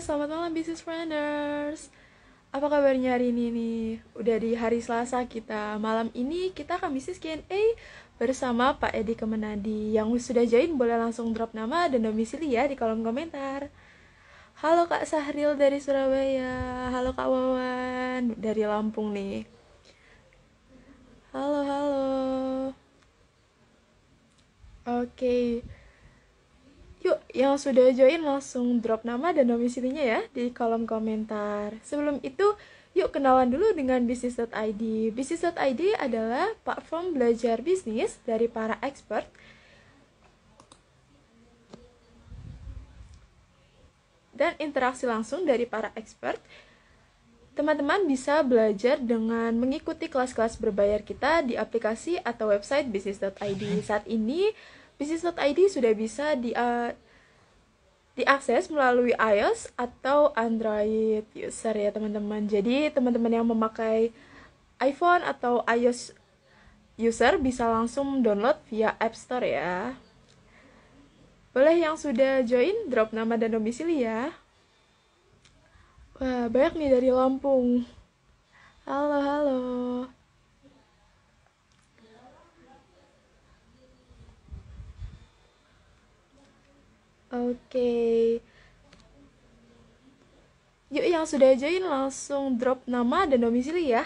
selamat malam Business Planners. Apa kabarnya hari ini nih? Udah di hari Selasa kita. Malam ini kita akan bisnis Q&A bersama Pak Edi Kemenadi. Yang sudah join boleh langsung drop nama dan domisili ya di kolom komentar. Halo Kak Sahril dari Surabaya. Halo Kak Wawan dari Lampung nih. Halo, halo. Oke. Yuk, yang sudah join langsung drop nama dan domisilinya ya di kolom komentar. Sebelum itu, yuk kenalan dulu dengan Bisnis.id. Bisnis.id adalah platform belajar bisnis dari para expert dan interaksi langsung dari para expert. Teman-teman bisa belajar dengan mengikuti kelas-kelas berbayar kita di aplikasi atau website Bisnis.id. Saat ini, Bisnis.id sudah bisa diakses melalui iOS atau Android user ya teman-teman. Jadi teman-teman yang memakai iPhone atau iOS user bisa langsung download via App Store ya. Boleh yang sudah join drop nama dan domisili ya. Wah, banyak nih dari Lampung. Halo, halo. Oke. Yuk yang sudah join langsung drop nama dan domisili ya.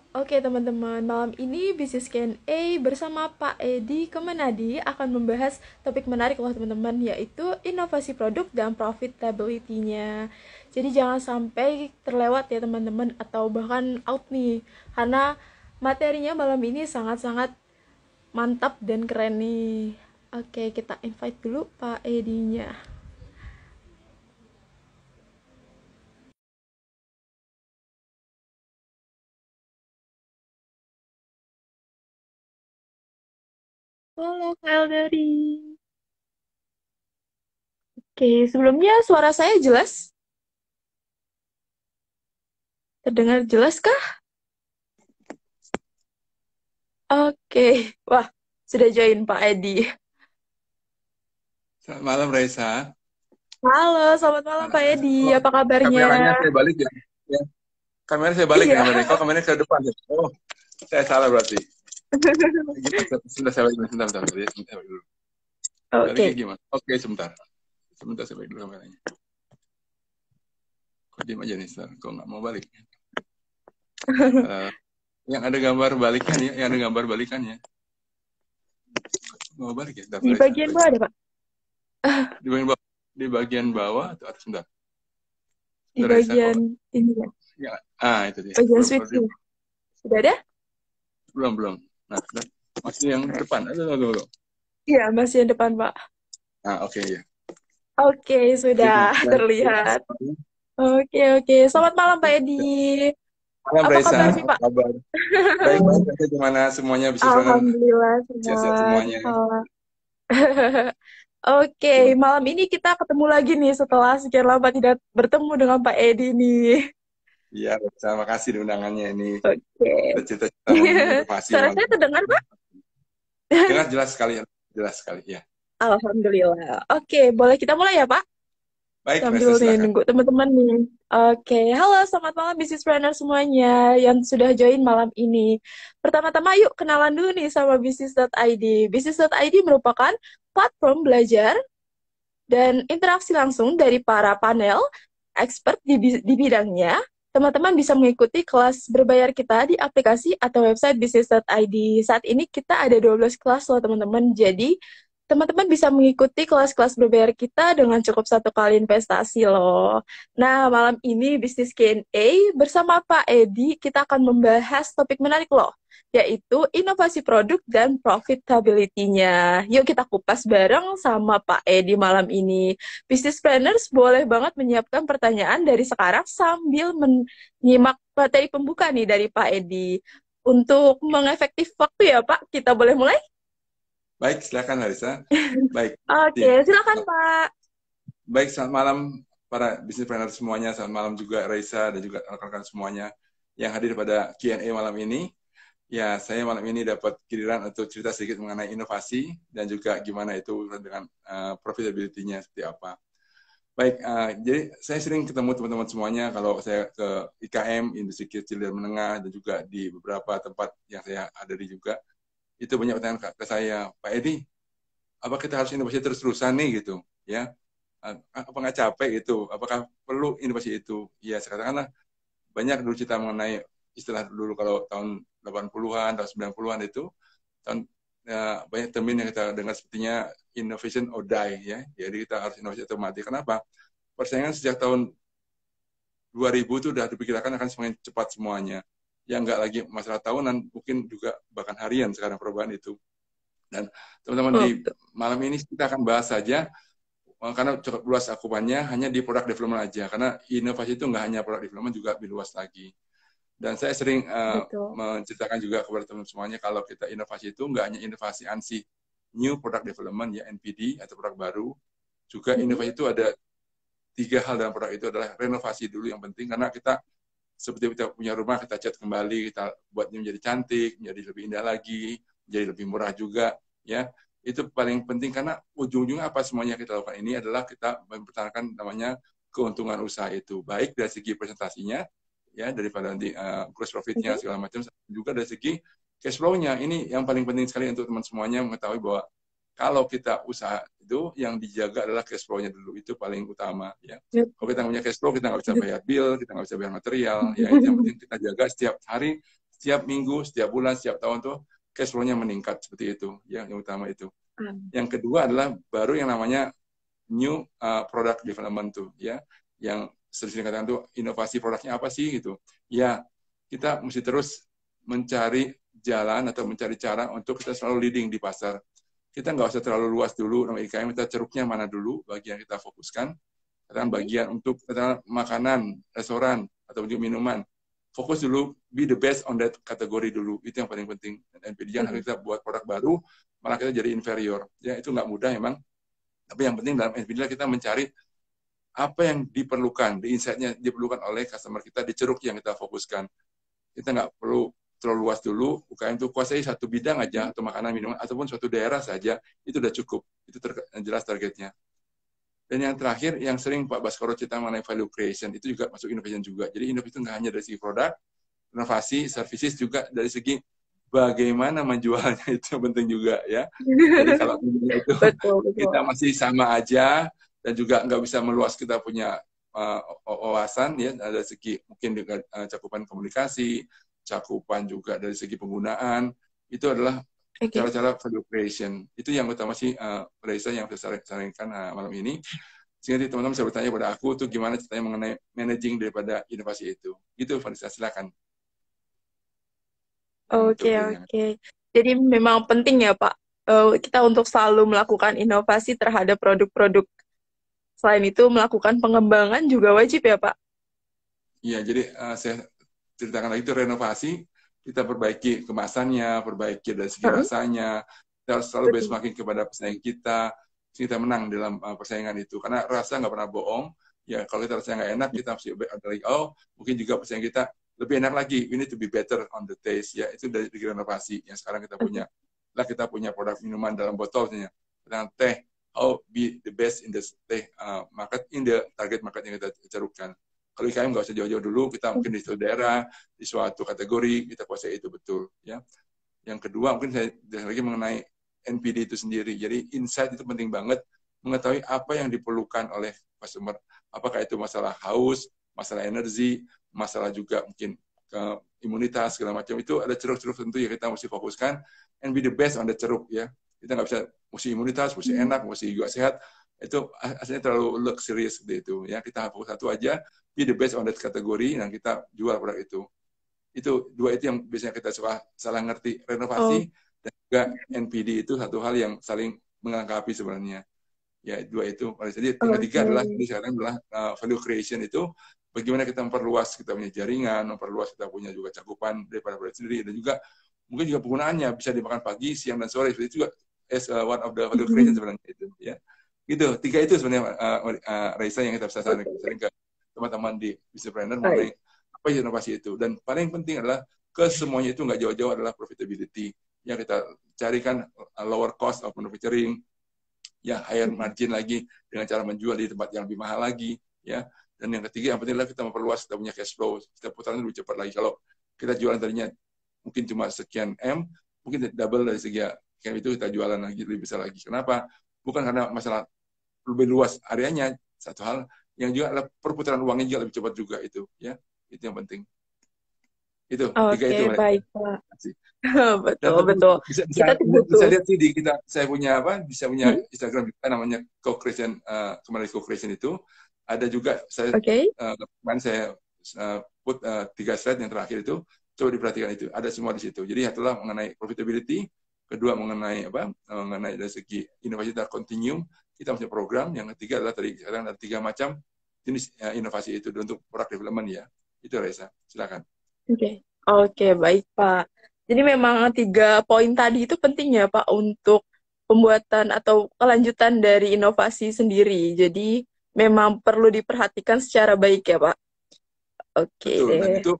Oke teman-teman, malam ini Business Q&A bersama Pak Edi Kemenadi akan membahas topik menarik loh teman-teman, yaitu inovasi produk dan profitability-nya. Jadi jangan sampai terlewat ya teman-teman, atau bahkan out nih, karena materinya malam ini sangat-sangat mantap dan keren nih. Oke, kita invite dulu Pak Edinya. Halo Kak Eldari. Oke, sebelumnya suara saya jelas? Terdengar jelas kah? Oke, wah, sudah join Pak Edi. Selamat malam Raisa. Halo, selamat malam Pak Edi. Oh, Apa kabarnya? kameranya saya balik ya. Ya, kamera saya balik ya Iya. kameranya. Kalau kameranya ke depan ya. Oh, saya salah berarti. Gimana? Sebentar saya balik dulu. Sebentar ya. Sebentar balik dulu. Baliknya Oke. gimana? Oke, sebentar. Sebentar saya balik dulu kameranya. Kok diam aja nih, Star? Kok nggak mau balik? Yang ada gambar balikannya, yang ada gambar balikannya. Mau balik ya? Sebentar, Di Raisa. bagian bawah ada Pak? Di bagian bawah, di bagian bawah atau atas? Sebentar. Di Sebentar, Raisa. bagian Kok? ini ya, Ya. Itu dia. bagian Belum, switch-nya. Sudah ada? belum. Nah, masih yang depan. Aduh. Iya, masih yang depan Pak. Oke ya. Oke, sudah Jadi, baik. terlihat. Oke, oke. Selamat malam Pak Edi. Malam Apa Raisa, kabar nih apa Pak? kabar? Baik, Raisa, gimana semuanya bisnis planner? Alhamdulillah Sehat sehat. semuanya. Oke, Gimana? malam ini kita ketemu lagi nih setelah sekian lama tidak bertemu dengan Pak Edi nih. Iya, Raisa, makasih di undangannya ini. Oke. Kita cita-cita menginovasi Suara malam. saya terdengar, Pak? Dengar jelas sekali ya, jelas sekali ya. Alhamdulillah. Oke, boleh kita mulai ya, Pak? Baik, Raisa, Sambil nih silakan. nunggu teman-teman nih. Oke, halo selamat malam Business Planner semuanya yang sudah join malam ini. Pertama-tama yuk kenalan dulu nih sama Bisnis.id. Bisnis.id merupakan platform belajar dan interaksi langsung dari para panel expert di bidangnya. Teman-teman bisa mengikuti kelas berbayar kita di aplikasi atau website bisnis.id. Saat ini kita ada 12 kelas loh teman-teman. Jadi teman-teman bisa mengikuti kelas-kelas berbayar kita dengan cukup satu kali investasi loh. Nah, malam ini Bisnis Q&A bersama Pak Edi kita akan membahas topik menarik loh, yaitu inovasi produk dan profitability-nya. Yuk kita kupas bareng sama Pak Edi malam ini. Business planners boleh banget menyiapkan pertanyaan dari sekarang sambil menyimak materi pembuka nih dari Pak Edi. Untuk mengefektif waktu ya Pak, kita boleh mulai? Baik, silakan Raisa. Baik. Oke, silakan Pak. Baik, selamat malam para bisnis planner semuanya. Selamat malam juga Raisa dan juga rekan-rekan semuanya yang hadir pada Q&A malam ini. Ya, saya malam ini dapat giliran untuk cerita sedikit mengenai inovasi dan juga gimana itu dengan profitability-nya seperti apa. Baik, jadi saya sering ketemu teman-teman semuanya kalau saya ke IKM, Industri Kecil dan Menengah, dan juga di beberapa tempat yang saya hadiri juga, itu banyak pertanyaan ke saya, Pak Edi, apa kita harus inovasi terus-terusan nih gitu, ya? Apa nggak capek gitu? Apakah perlu inovasi itu? Ya, katakanlah banyak dulu cerita mengenai istilah dulu kalau tahun 80-an, tahun 90-an itu, tahun, banyak termin yang kita dengar sepertinya innovation or die, ya. Jadi kita harus inovasi atau mati. Kenapa? Persaingan sejak tahun 2000 itu sudah diperkirakan akan semakin cepat semuanya. Yang nggak lagi masalah tahunan, mungkin juga bahkan harian sekarang perubahan itu. Dan teman-teman Oh, di betul. malam ini kita akan bahas saja, karena cukup luas akupannya, hanya di product development aja. Karena inovasi itu nggak hanya product development, juga lebih luas lagi. Dan saya sering Betul. menceritakan juga kepada teman-teman semuanya, kalau kita inovasi itu nggak hanya inovasi ANSI, New Product Development, ya NPD, atau produk baru. Juga Mhm. inovasi itu ada 3 hal dalam produk itu, adalah renovasi dulu yang penting, karena kita seperti kita punya rumah, kita cat kembali, kita buatnya menjadi cantik, menjadi lebih indah lagi, menjadi lebih murah juga, ya. Itu paling penting, karena ujung-ujungnya apa semuanya kita lakukan ini adalah kita mempertahankan namanya keuntungan usaha itu, baik dari segi presentasinya, ya, daripada nanti gross profit-nya Mhm. segala macam, juga dari segi cash flow-nya. Ini yang paling penting sekali untuk teman semuanya mengetahui bahwa kalau kita usaha itu yang dijaga adalah cash flow-nya dulu, itu paling utama, ya. Kalau kita nggak punya cash flow, kita nggak bisa bayar bill, kita nggak bisa bayar material, ya itu yang penting kita jaga setiap hari, setiap minggu, setiap bulan, setiap tahun tuh cash flow-nya meningkat seperti itu, ya, yang utama itu. Yang kedua adalah baru yang namanya new product development tuh, ya, yang sering katakan tuh inovasi produknya apa sih gitu. Ya, kita mesti terus mencari jalan atau mencari cara untuk kita selalu leading di pasar. Kita nggak usah terlalu luas dulu, nama IKM kita ceruknya mana dulu, bagian kita fokuskan, katakan Mhm. bagian untuk katakan makanan, restoran, atau juga minuman. Fokus dulu, be the best on that kategori dulu, itu yang paling penting. Dan jangan Mhm. kita buat produk baru, malah kita jadi inferior. Ya, itu nggak mudah emang, tapi yang penting dalam NPD kita mencari apa yang diperlukan, di insight-nya diperlukan oleh customer kita, di ceruk yang kita fokuskan. Kita nggak perlu terlalu luas dulu, UKM itu kuasai satu bidang aja, atau makanan, minuman, ataupun suatu daerah saja, itu udah cukup. Itu jelas targetnya. Dan yang terakhir, yang sering Pak Baskoro cerita mengenai value creation, itu juga masuk innovation juga. Jadi inovasi itu nggak hanya dari segi produk, inovasi, services, juga dari segi bagaimana menjualnya, itu penting juga, ya. Jadi kalau itu Betul, kita betul. masih sama aja, dan juga nggak bisa meluas kita punya wawasan, ya, dari segi mungkin dengan cakupan komunikasi, cakupan juga dari segi penggunaan, itu adalah Oke. cara-cara value creation. Itu yang utama sih, Raisa, yang saya sarankan malam ini. Sehingga teman-teman bisa bertanya pada aku tuh gimana ceritanya mengenai managing daripada inovasi itu. Itu, Vanessa, silakan Oke, untuk ininya. oke. Jadi memang penting ya, Pak, kita untuk selalu melakukan inovasi terhadap produk-produk. Selain itu, melakukan pengembangan juga wajib ya, Pak? Iya, jadi saya ceritakan lagi itu renovasi, kita perbaiki kemasannya, perbaiki dari segi Heeh. rasanya, kita harus selalu Betul. benchmarking kepada pesaing kita menang dalam persaingan itu. Karena rasa nggak pernah bohong, ya kalau kita rasa nggak enak, kita mesti ada lagi, oh mungkin juga pesaing kita lebih enak lagi, we need to be better on the taste, ya itu dari segi renovasi yang sekarang kita Oke. punya. Lah kita punya produk minuman dalam botolnya, tentang teh, how be the best in the teh market, in the target market yang kita cerukkan. Kalau IKM nggak usah jauh-jauh dulu, kita mungkin di suatu daerah, di suatu kategori, kita kuasai itu betul. Ya. Yang kedua, mungkin saya lagi mengenai NPD itu sendiri. Jadi insight itu penting banget, mengetahui apa yang diperlukan oleh customer. Apakah itu masalah haus, masalah energi, masalah juga mungkin imunitas, segala macam. Itu ada ceruk-ceruk tentu yang kita mesti fokuskan, and be the best on the ceruk. Ya. Kita nggak bisa, mesti imunitas, mesti enak, mesti juga sehat. Itu aslinya terlalu luxurious seperti itu. Ya. Kita fokus satu aja, be the best on that kategori, dan kita jual produk itu. Itu dua itu yang biasanya kita suka salah ngerti. Oh, Renovasi dan juga NPD itu satu hal yang saling melengkapi sebenarnya. Ya, dua itu. Jadi yang oke. ketiga adalah, ini sekarang adalah value creation itu, bagaimana kita memperluas kita punya jaringan, memperluas kita punya juga cakupan daripada produk sendiri, dan juga mungkin juga penggunaannya bisa dimakan pagi, siang, dan sore. Itu juga as one of the value creation sebenarnya itu. Ya. Gitu. Tiga itu sebenarnya, Raisa, yang kita bisa Oke. sering ke teman-teman di Businesspreneur mengenai Baik. apa inovasi itu. Dan paling penting adalah ke semuanya itu nggak jauh-jauh adalah profitability. Yang kita carikan lower cost of manufacturing, ya higher margin lagi dengan cara menjual di tempat yang lebih mahal lagi, ya. Dan yang ketiga yang penting adalah kita memperluas kita punya cash flow, kita putaran lebih cepat lagi. Kalau kita jualan tadinya mungkin cuma sekian M, mungkin double dari segi M itu kita jualan lagi lebih besar lagi. Kenapa? Bukan karena masalah lebih luas areanya, satu hal yang juga adalah perputaran uangnya juga lebih cepat juga itu, ya. Itu yang penting. Itu tiga Oke, itu mereka. baik, Pak. Dan Betul, tentu betul. bisa bisa Kita tuh bisa butuh. lihat sih di kita saya punya apa bisa punya Hmm, Instagram juga namanya co-creation kemarin co-creation itu ada juga saya Oke. kemarin saya put 3 slide yang terakhir itu coba diperhatikan itu ada semua di situ. Jadi itulah mengenai profitability, kedua mengenai apa mengenai dari segi inovasi dan continuum kita punya program, yang ketiga adalah tadi sekarang ada 3 macam jenis inovasi itu untuk product development ya. Itu Reza, silakan. Oke. Oke, baik, Pak. Jadi memang 3 poin tadi itu penting ya, Pak, untuk pembuatan atau kelanjutan dari inovasi sendiri. Jadi memang perlu diperhatikan secara baik ya, Pak. Oke Betul, dan deh. itu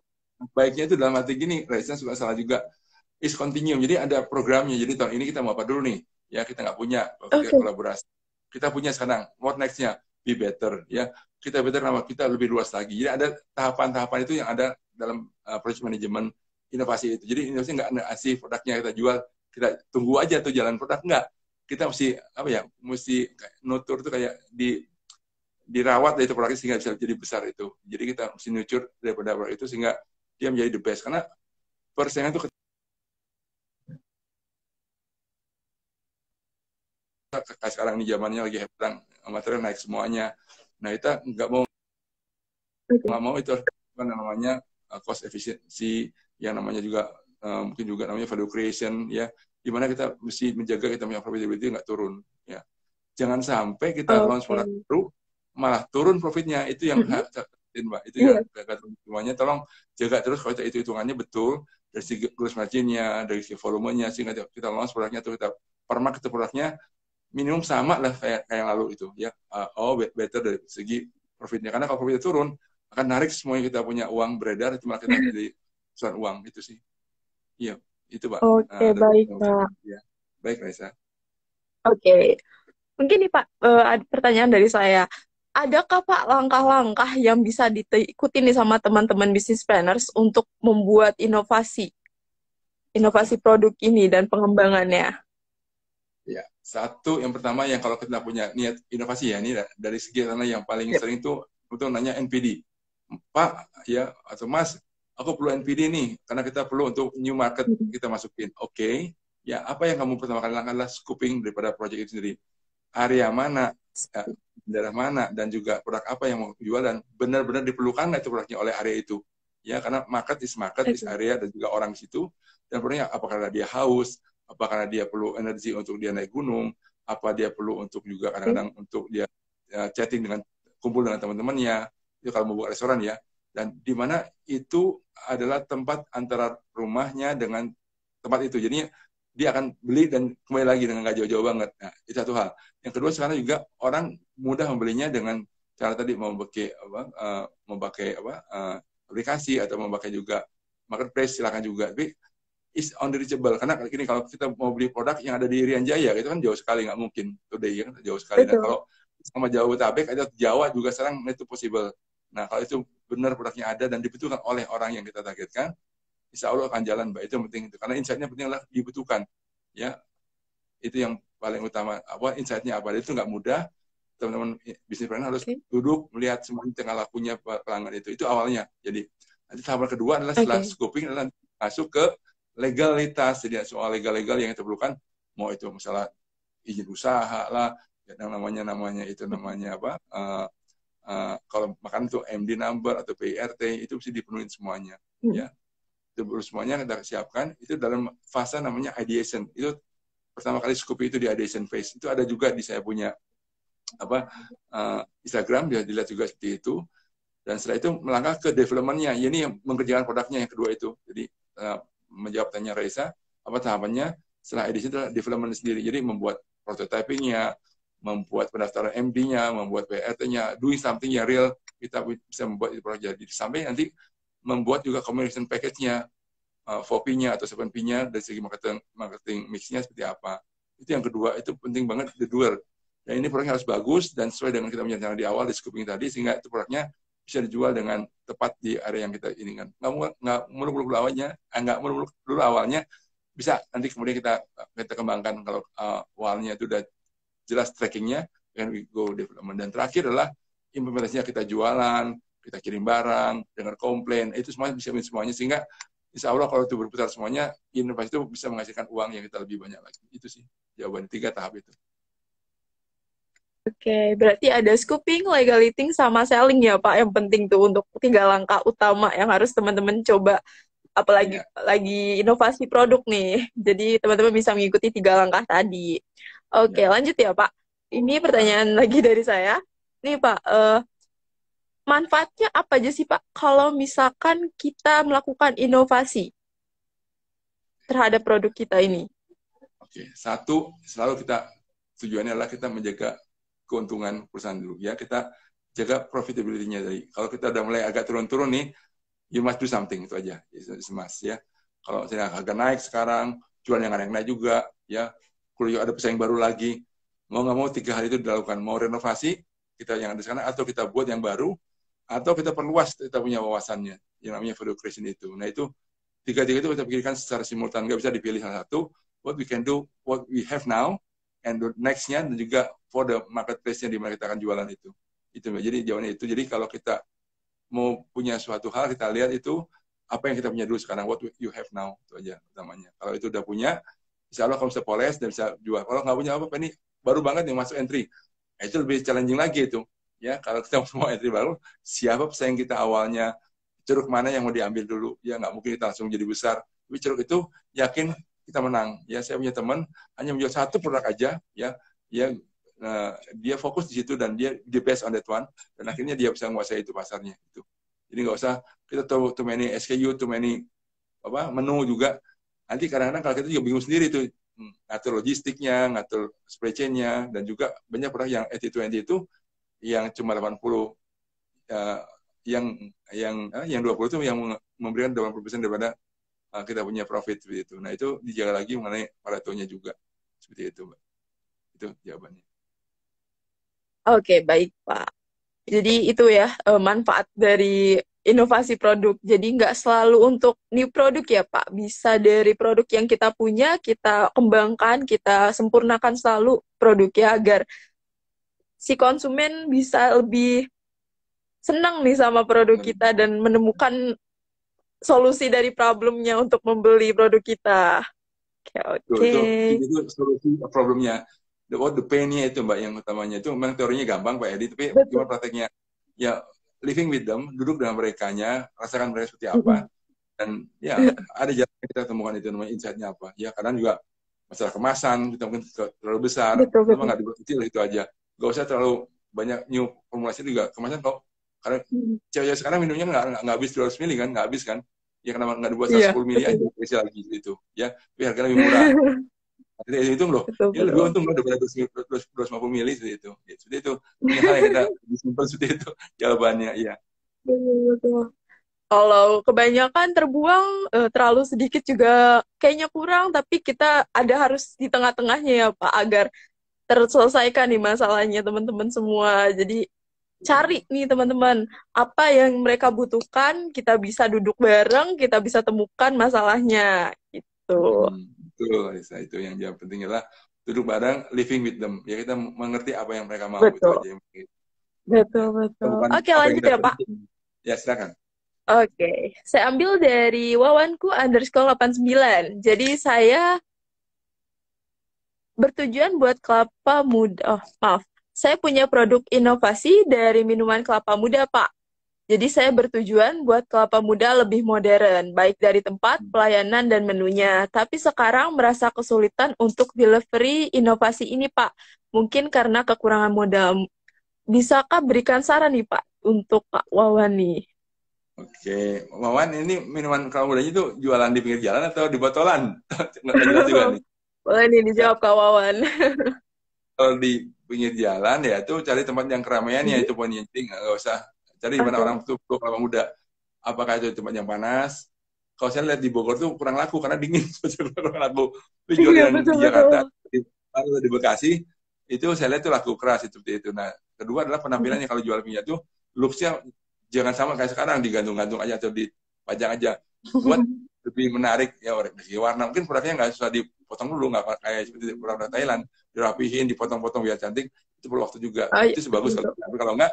baiknya itu dalam arti gini, Reza suka salah juga, is continuum, jadi ada programnya, jadi tahun ini kita mau apa dulu nih, ya kita nggak punya, kita Oke. kolaborasi, kita punya sekarang, what next-nya, be better, ya, kita better nama kita lebih luas lagi, jadi ada tahapan-tahapan itu yang ada dalam project management inovasi itu, jadi inovasi nggak ngasih produknya kita jual, kita tunggu aja tuh jalan produk, nggak, kita mesti, apa ya, mesti nutur tuh kayak dirawat dari itu produk sehingga bisa jadi besar itu. Jadi kita mesti nurture daripada produk itu sehingga dia menjadi the best. Karena persaingan itu sekarang ini zamannya lagi hebat, material naik semuanya. Nah kita Oke. nggak mau itu apa namanya cost efficiency yang namanya juga mungkin juga namanya value creation ya. Di mana kita mesti menjaga kita punya profitability nggak turun ya. Jangan sampai kita launch Oke. produk baru malah turun profitnya itu yang Mm-mm. Mbak itu yang Iya. semuanya tolong jaga terus kalau itu hitungannya betul dari segi gross marginnya dari segi volumenya sehingga kita launch produknya atau kita permak itu produknya minimum sama lah kayak yang lalu itu ya better dari segi profitnya karena kalau profitnya turun akan narik semuanya kita punya uang beredar cuma kita jadi soal uang itu sih iya itu Pak Oke, dari baik, Pak. ya baik Raisa. Oke. Mungkin nih Pak, ada pertanyaan dari saya. Adakah Pak langkah-langkah yang bisa diikuti nih sama teman-teman business planners untuk membuat inovasi produk ini dan pengembangannya? Ya, satu yang pertama yang kalau kita punya niat inovasi ya, ini dari segi karena yang paling Yep. sering tuh untuk nanya NPD. Pak, ya atau Mas, aku perlu NPD nih karena kita perlu untuk new market kita masukin. Oke, ya apa yang kamu pertama kali lakukan adalah scoping daripada project itu sendiri. Area mana, ya, daerah mana, dan juga produk apa yang mau jual dan benar-benar diperlukan nggak itu produknya oleh area itu. Ya, karena market is Oke. area dan juga orang di situ. Dan produknya apakah dia haus, apakah dia perlu energi untuk dia naik gunung, apa dia perlu untuk juga kadang-kadang untuk dia chatting dengan kumpul dengan teman-temannya, itu kalau mau buat restoran ya, dan di mana itu adalah tempat antara rumahnya dengan tempat itu, jadinya dia akan beli dan kembali lagi dengan nggak jauh-jauh banget. Nah, itu satu hal. Yang kedua sekarang juga orang mudah membelinya dengan cara tadi memakai aplikasi atau memakai juga marketplace silakan juga. Tapi is unreachable karena gini kalau kita mau beli produk yang ada di Irian Jaya itu kan jauh sekali nggak mungkin today kan jauh sekali. Nah Betul. kalau sama Jabodetabek atau Jawa juga sekarang itu possible. Nah kalau itu benar produknya ada dan dibutuhkan oleh orang yang kita targetkan, insya Allah akan jalan Mbak. Itu yang penting itu karena insight-nya penting adalah dibutuhkan ya itu yang paling utama apa insight-nya apa itu nggak mudah teman-teman bisnis planner harus Oke. duduk melihat semuanya tinggal lakunya pelanggan itu awalnya jadi nanti tahapan kedua adalah setelah Oke. scoping adalah masuk ke legalitas jadi soal legal-legal yang kita perlukan mau itu misalnya izin usaha lah yang namanya itu namanya apa kalau makan itu MD number atau PIRT itu mesti dipenuhi semuanya Hmm. ya itu semuanya kita siapkan itu dalam fase namanya ideation itu pertama kali Scoopy itu di ideation phase itu ada juga di saya punya apa Instagram dia dilihat juga seperti itu dan setelah itu melangkah ke development-nya ini yang mengerjakan produknya yang kedua itu jadi menjawab tanya Raisa apa tahapannya setelah edition itu development sendiri jadi membuat prototyping-nya membuat pendaftaran MD-nya membuat PRT-nya doing something yang real kita bisa membuat itu produk jadi sampai nanti membuat juga communication package-nya 4P-nya atau 7P-nya dari segi marketing mix-nya seperti apa. Itu yang kedua, itu penting banget the doer. Dan ini produknya harus bagus dan sesuai dengan kita punya rencana di awal di scoping tadi, sehingga itu produknya bisa dijual dengan tepat di area yang kita inginkan. Nggak muluk-muluk awalnya, bisa nanti kemudian kita kembangkan kalau awalnya itu udah jelas trackingnya, dan we go development. Dan terakhir adalah implementasinya, kita jualan, kita kirim barang, dengan komplain, itu semuanya bisa semuanya, sehingga insya Allah kalau itu berputar semuanya, inovasi itu bisa menghasilkan uang yang kita lebih banyak lagi. Itu sih jawaban 3 tahap itu. Oke, berarti ada scooping, legalizing, sama selling ya Pak. Yang penting tuh untuk 3 langkah utama yang harus teman-teman coba. Apalagi Ya. lagi inovasi produk nih. Jadi teman-teman bisa mengikuti 3 langkah tadi. Oke, Ya. lanjut ya Pak. Ini pertanyaan lagi dari saya. Nih Pak, manfaatnya apa aja sih Pak kalau misalkan kita melakukan inovasi terhadap produk kita ini? Oke, satu, selalu kita tujuannya adalah kita menjaga keuntungan perusahaan dulu. Ya, kita jaga profitability-nya dari. Kalau kita udah mulai agak turun-turun nih, you must do something, itu aja. It's must, ya. Kalau misalnya harga naik sekarang, jual yang naik-naik juga, ya. Kalau ada pesaing baru lagi, mau nggak mau 3 hal itu dilakukan. Mau renovasi, kita yang ada sekarang, atau kita buat yang baru, atau kita perluas kita punya wawasannya, yang namanya value creation itu. Nah itu, tiga-tiga itu kita pikirkan secara simultan, nggak bisa dipilih salah satu. What we can do, what we have now, and the next-nya, dan juga for the marketplace-nya di mana kita akan jualan itu. Jadi jawabannya itu. Jadi kalau kita mau punya suatu hal, kita lihat itu apa yang kita punya dulu sekarang, what you have now, itu aja utamanya. Kalau itu udah punya, insya Allah kalau bisa poles dan bisa jual. Kalau nggak punya apa-apa, ini baru banget yang masuk entry, itu lebih challenging lagi itu. Ya, kalau kita mau entry baru, siapa pesaing kita awalnya, ceruk mana yang mau diambil dulu, ya nggak mungkin kita langsung jadi besar. Tapi ceruk itu yakin kita menang. Ya, saya punya teman hanya menjual 1 produk aja, ya, dia fokus di situ dan dia the best on that one, dan akhirnya dia bisa menguasai itu pasarnya itu. Jadi nggak usah kita tahu too many SKU, too many menu juga. Nanti kadang-kadang kalau kita juga bingung sendiri tuh ngatur logistiknya, ngatur supply chain-nya, dan juga banyak produk yang 80-20 itu yang cuma 80, yang 20 itu yang memberikan 80% daripada kita punya profit seperti itu. Nah itu dijaga lagi mengenai Pareto-nya juga seperti itu, Mbak. Itu jawabannya. Oke, baik Pak. Jadi itu ya manfaat dari inovasi produk. Jadi nggak selalu untuk new produk ya Pak. Bisa dari produk yang kita punya, kita kembangkan, kita sempurnakan selalu produknya agar si konsumen bisa lebih senang nih sama produk kita dan menemukan solusi dari problemnya untuk membeli produk kita. Oke, oke. Itu solusi problemnya. The pain-nya itu, Mbak, yang utamanya. Itu memang teorinya gampang, Pak Edi, tapi Betul. gimana prakteknya? Ya, living with them, duduk dengan merekanya, rasakan mereka seperti apa, dan ya, ada jalan yang kita temukan itu, namanya insight-nya apa. Ya, kadang juga masalah kemasan, kita mungkin terlalu besar, Betul, kenapa betul. nggak dibuat kecil, itu aja. Gak usah terlalu banyak new formulasi juga. Kemasan kok, karena cewek sekarang minumnya nggak habis 200 mili kan, nggak habis kan. Ya kenapa nggak dibuat Iya, 110 mili aja, betul. spesial lagi itu. Ya, tapi harganya lebih murah. Jadi itu loh, Betul, ini lebih betul. untung loh daripada 250 mili seperti itu. Ya, seperti itu. Banyak hal yang kita disimpan seperti itu jawabannya. Iya. Betul, betul. Kalau kebanyakan terbuang, terlalu sedikit juga kayaknya kurang, tapi kita ada harus di tengah-tengahnya ya Pak, agar terselesaikan nih masalahnya teman-teman semua. Jadi cari nih teman-teman, apa yang mereka butuhkan, kita bisa duduk bareng, kita bisa temukan masalahnya. Gitu. Betul, Lisa. Itu yang jawab penting adalah duduk bareng, living with them. Ya kita mengerti apa yang mereka mau, itu Betul, aja yang penting. betul, Ya. betul. Bukan Oke, apa yang lanjut kita ya Pak. penting. Ya, silakan. Oke, saya ambil dari wawanku underscore 89. Jadi saya bertujuan buat kelapa muda. Oh, maaf. Saya punya produk inovasi dari minuman kelapa muda, Pak. Jadi saya bertujuan buat kelapa muda lebih modern, baik dari tempat, pelayanan, dan menunya. Tapi sekarang merasa kesulitan untuk delivery inovasi ini, Pak. Mungkin karena kekurangan modal. Bisakah berikan saran nih, Pak, untuk Pak Wawan nih? Oke, Wawan, ini minuman kelapa mudanya itu jualan di pinggir jalan atau di botolan? Nggak jelas juga nih. Boleh nih Ya, dijawab, Kak Wawan. kalau di pinggir jalan ya itu cari tempat yang keramaian, ya itu poin penting. Nggak usah cari di mana Oke. orang tuh kelapa muda. Apakah itu tempat yang panas? Kalau saya lihat di Bogor tuh kurang laku karena dingin. Kurang laku. Tapi jual Iya, yang di betul-betul. Jakarta, di Bekasi, itu saya lihat itu laku keras itu seperti itu. Nah, kedua adalah penampilannya kalau jual minyak tuh looks-nya jangan sama kayak sekarang digantung-gantung aja atau dipajang aja. Buat lebih menarik ya dari segi warna. Mungkin produknya nggak susah dipotong dulu, nggak kayak seperti produk Thailand, dirapihin, dipotong-potong biar cantik. Itu perlu waktu juga. Oh, iya. Itu sebagus kalau, tapi kalau nggak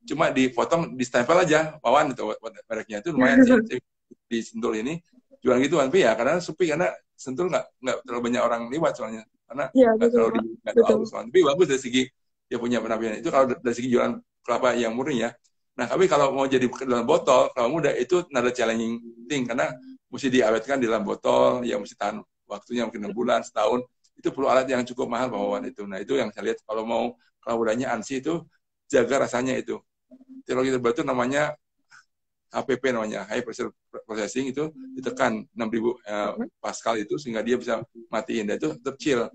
cuma dipotong, di-stempel aja, Wawan itu mereknya itu lumayan sih di Sentul ini jualan gitu tapi ya karena sepi karena Sentul nggak terlalu banyak orang lewat soalnya karena Iya, nggak betul, terlalu Pak. nggak Betul. tahu soalnya tapi bagus dari segi dia punya penampilan itu kalau dari segi jualan kelapa yang murni ya. Nah tapi kalau mau jadi dalam botol kelapa muda itu nada challenging thing karena mesti diawetkan di dalam botol ya mesti tahan waktunya mungkin 6 bulan setahun itu perlu alat yang cukup mahal Pak Wawan itu. Nah itu yang saya lihat kalau mau kelapa mudanya ANSI itu jaga rasanya itu. Teknologi terbaru itu namanya HPP namanya, high pressure processing itu ditekan 6.000 Pascal itu sehingga dia bisa matiin dan itu tetap chill.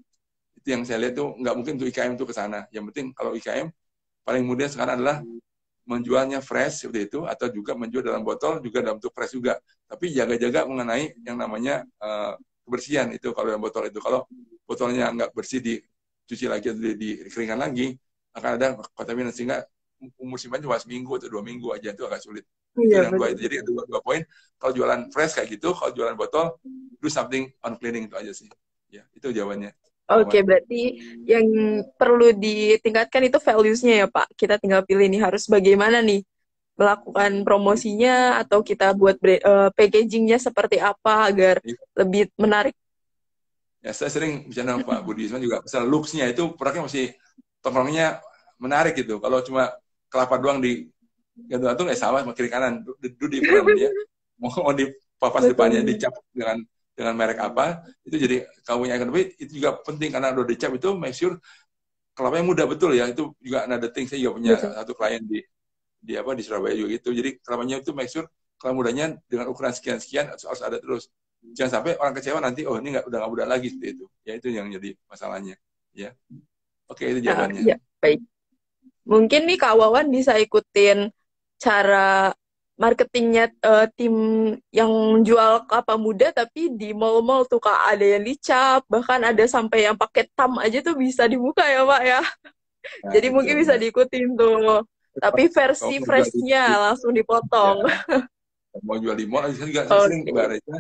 Itu yang saya lihat tuh nggak mungkin untuk IKM itu ke sana. Yang penting kalau IKM paling mudah sekarang adalah menjualnya fresh seperti itu atau juga menjual dalam botol juga dalam bentuk fresh juga. Tapi jaga-jaga mengenai yang namanya kebersihan itu kalau dalam botol itu. Kalau botolnya nggak bersih dicuci lagi atau dikeringkan lagi akan ada kontaminasi sehingga umur simpan cuma seminggu atau 2 minggu aja itu agak sulit. Itu Iya, yang dua betul. itu. Jadi ada dua poin. Kalau jualan fresh kayak gitu, kalau jualan botol, do something on cleaning itu aja sih. Ya, itu jawabannya. Oke, berarti yang perlu ditingkatkan itu values-nya ya, Pak. Kita tinggal pilih nih harus bagaimana nih melakukan promosinya atau kita buat packaging-nya seperti apa agar lebih menarik. Ya, saya sering bicara sama Pak Budi juga, misalnya looks-nya itu produknya masih tongkrongnya menarik gitu. Kalau cuma kelapa doang di gantung-gantung sama kiri kanan, do different ya. Mau di papas depannya dicap dengan merek apa, itu jadi kamu yang tapi itu juga penting karena udah dicap itu make sure kelapanya muda betul ya. Itu juga ada thing saya juga punya satu klien di di Surabaya juga gitu. Jadi kelapanya itu make sure kelapa mudanya dengan ukuran sekian-sekian harus ada terus. Jangan sampai orang kecewa nanti oh ini udah nggak muda lagi seperti itu. Ya itu yang jadi masalahnya. Ya. Oke itu jawabannya. Iya, baik. Mungkin nih Kak Wawan bisa ikutin cara marketingnya tim yang jual kelapa muda tapi di mall-mall tuh Kak ada yang dicap bahkan ada sampai yang pakai tam aja tuh bisa dibuka ya Pak ya. Nah, Jadi itu mungkin bisa benar. diikutin tuh. Tapi Kalau versi mau jual freshnya langsung ya, dipotong. mau jual di mall, saya sering Oke. Mbak Reza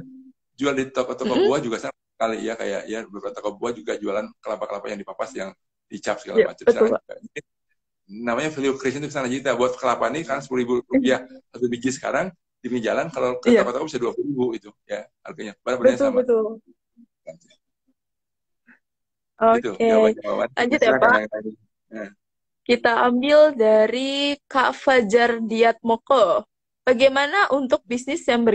jual di toko-toko buah juga sama kali ya kayak ya beberapa toko buah juga jualan kelapa-kelapa yang dipapas yang dicap segala Ya, macam. betul Pak. Namanya value creation itu kesana kita buat kelapa ini kan 10.000 rupiah satu biji sekarang di pinggir jalan kalau ke Iya, toko-toko bisa 20.000 itu ya harganya. Barang-barangnya betul sama. betul. Gitu Oke. jawaban. Lanjut ya Silakan Pak. yang tadi. Nah, Kita ambil dari Kak Fajar Diatmoko. Bagaimana untuk bisnis yang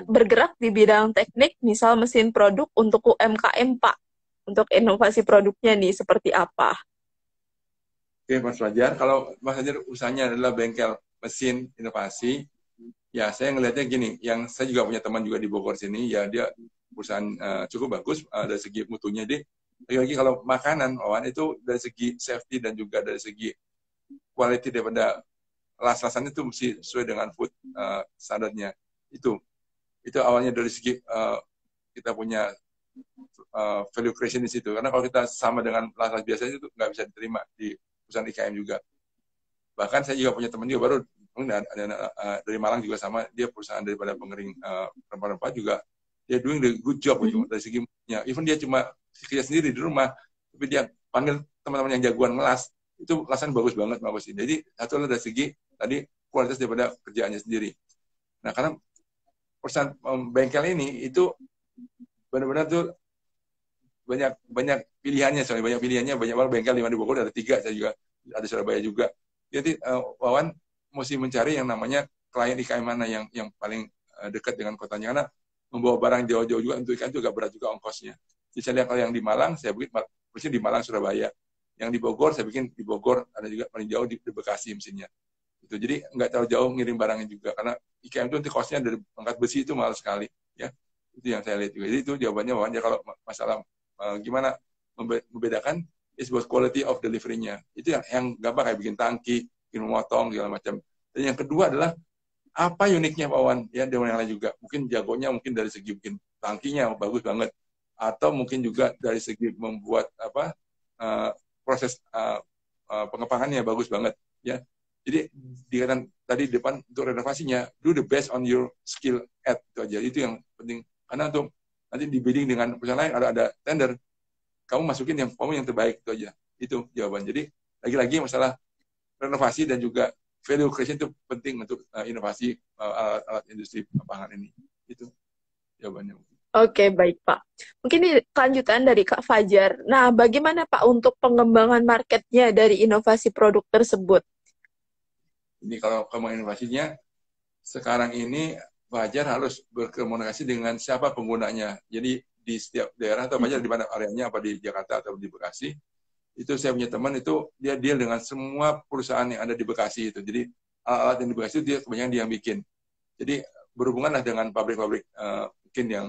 bergerak di bidang teknik, misal mesin produk untuk UMKM, Pak? Untuk inovasi produknya nih, seperti apa? oke Mas Fajar, kalau Mas Fajar usahanya adalah bengkel mesin inovasi, ya saya ngelihatnya gini, yang saya juga punya teman juga di Bogor sini, ya dia perusahaan cukup bagus dari segi mutunya. Jadi lagi-lagi kalau makanan, Wawan, itu dari segi safety dan juga dari segi quality daripada las-lasannya itu mesti sesuai dengan food standarnya. Itu awalnya dari segi kita punya value creation di situ. Karena kalau kita sama dengan las-las biasanya itu nggak bisa diterima di perusahaan IKM juga. Bahkan saya juga punya teman juga baru dari Malang juga sama, dia perusahaan daripada pengering rempah-rempah juga dia doing the good job gitu, dari segi even dia cuma kerja sendiri di rumah tapi dia panggil teman-teman yang jagoan ngelas itu lasan bagus banget bagus sih. Jadi satu dari segi tadi kualitas daripada kerjaannya sendiri. Nah karena perusahaan bengkel ini itu benar-benar tuh banyak pilihannya, soalnya banyak pilihannya, banyak banget bengkel di Bogor ada 3, saya juga ada Surabaya juga. Jadi Wawan mesti mencari yang namanya klien IKM mana yang paling dekat dengan kotanya, karena membawa barang jauh-jauh juga untuk IKM juga berat juga ongkosnya. Jadi saya lihat kalau yang di Malang, saya bikin mesin di Malang, Surabaya. Yang di Bogor, saya bikin di Bogor, ada juga paling jauh di Bekasi mesinnya. Itu jadi nggak terlalu jauh ngirim barangnya juga, karena IKM itu nanti kosnya dari angkat besi itu mahal sekali. Ya, itu yang saya lihat juga. Jadi itu jawabannya Wawan. Ya kalau masalah gimana membedakan is about quality of delivery-nya. Itu yang gampang kayak bikin tangki, bikin memotong segala macam. Dan yang kedua adalah apa uniknya Pak Wan ya dengan yang lain juga. Mungkin jagonya mungkin dari segi bikin tangkinya bagus banget atau mungkin juga dari segi membuat proses pengembangannya bagus banget ya. Jadi dikatakan tadi depan untuk renovasinya, do the best on your skill at itu aja. Itu yang penting. Karena untuk nanti di bidding dengan perusahaan lain ada tender, kamu masukin kamu yang terbaik itu aja. Itu jawaban. Jadi lagi-lagi masalah renovasi dan juga value creation itu penting untuk inovasi alat industri pangan ini. Itu jawabannya. Oke, baik Pak. Mungkin ini kelanjutan dari Kak Fajar. Nah, bagaimana Pak untuk pengembangan marketnya dari inovasi produk tersebut? Ini kalau kamu inovasinya, sekarang ini Fajar harus berkomunikasi dengan siapa penggunanya. Jadi di setiap daerah atau Fajar di mana areanya, apa di Jakarta atau di Bekasi, itu saya punya teman itu dia deal dengan semua perusahaan yang ada di Bekasi itu. Jadi alat-alat yang di Bekasi itu dia kebanyakan dia yang bikin. Jadi berhubunganlah dengan pabrik-pabrik mungkin yang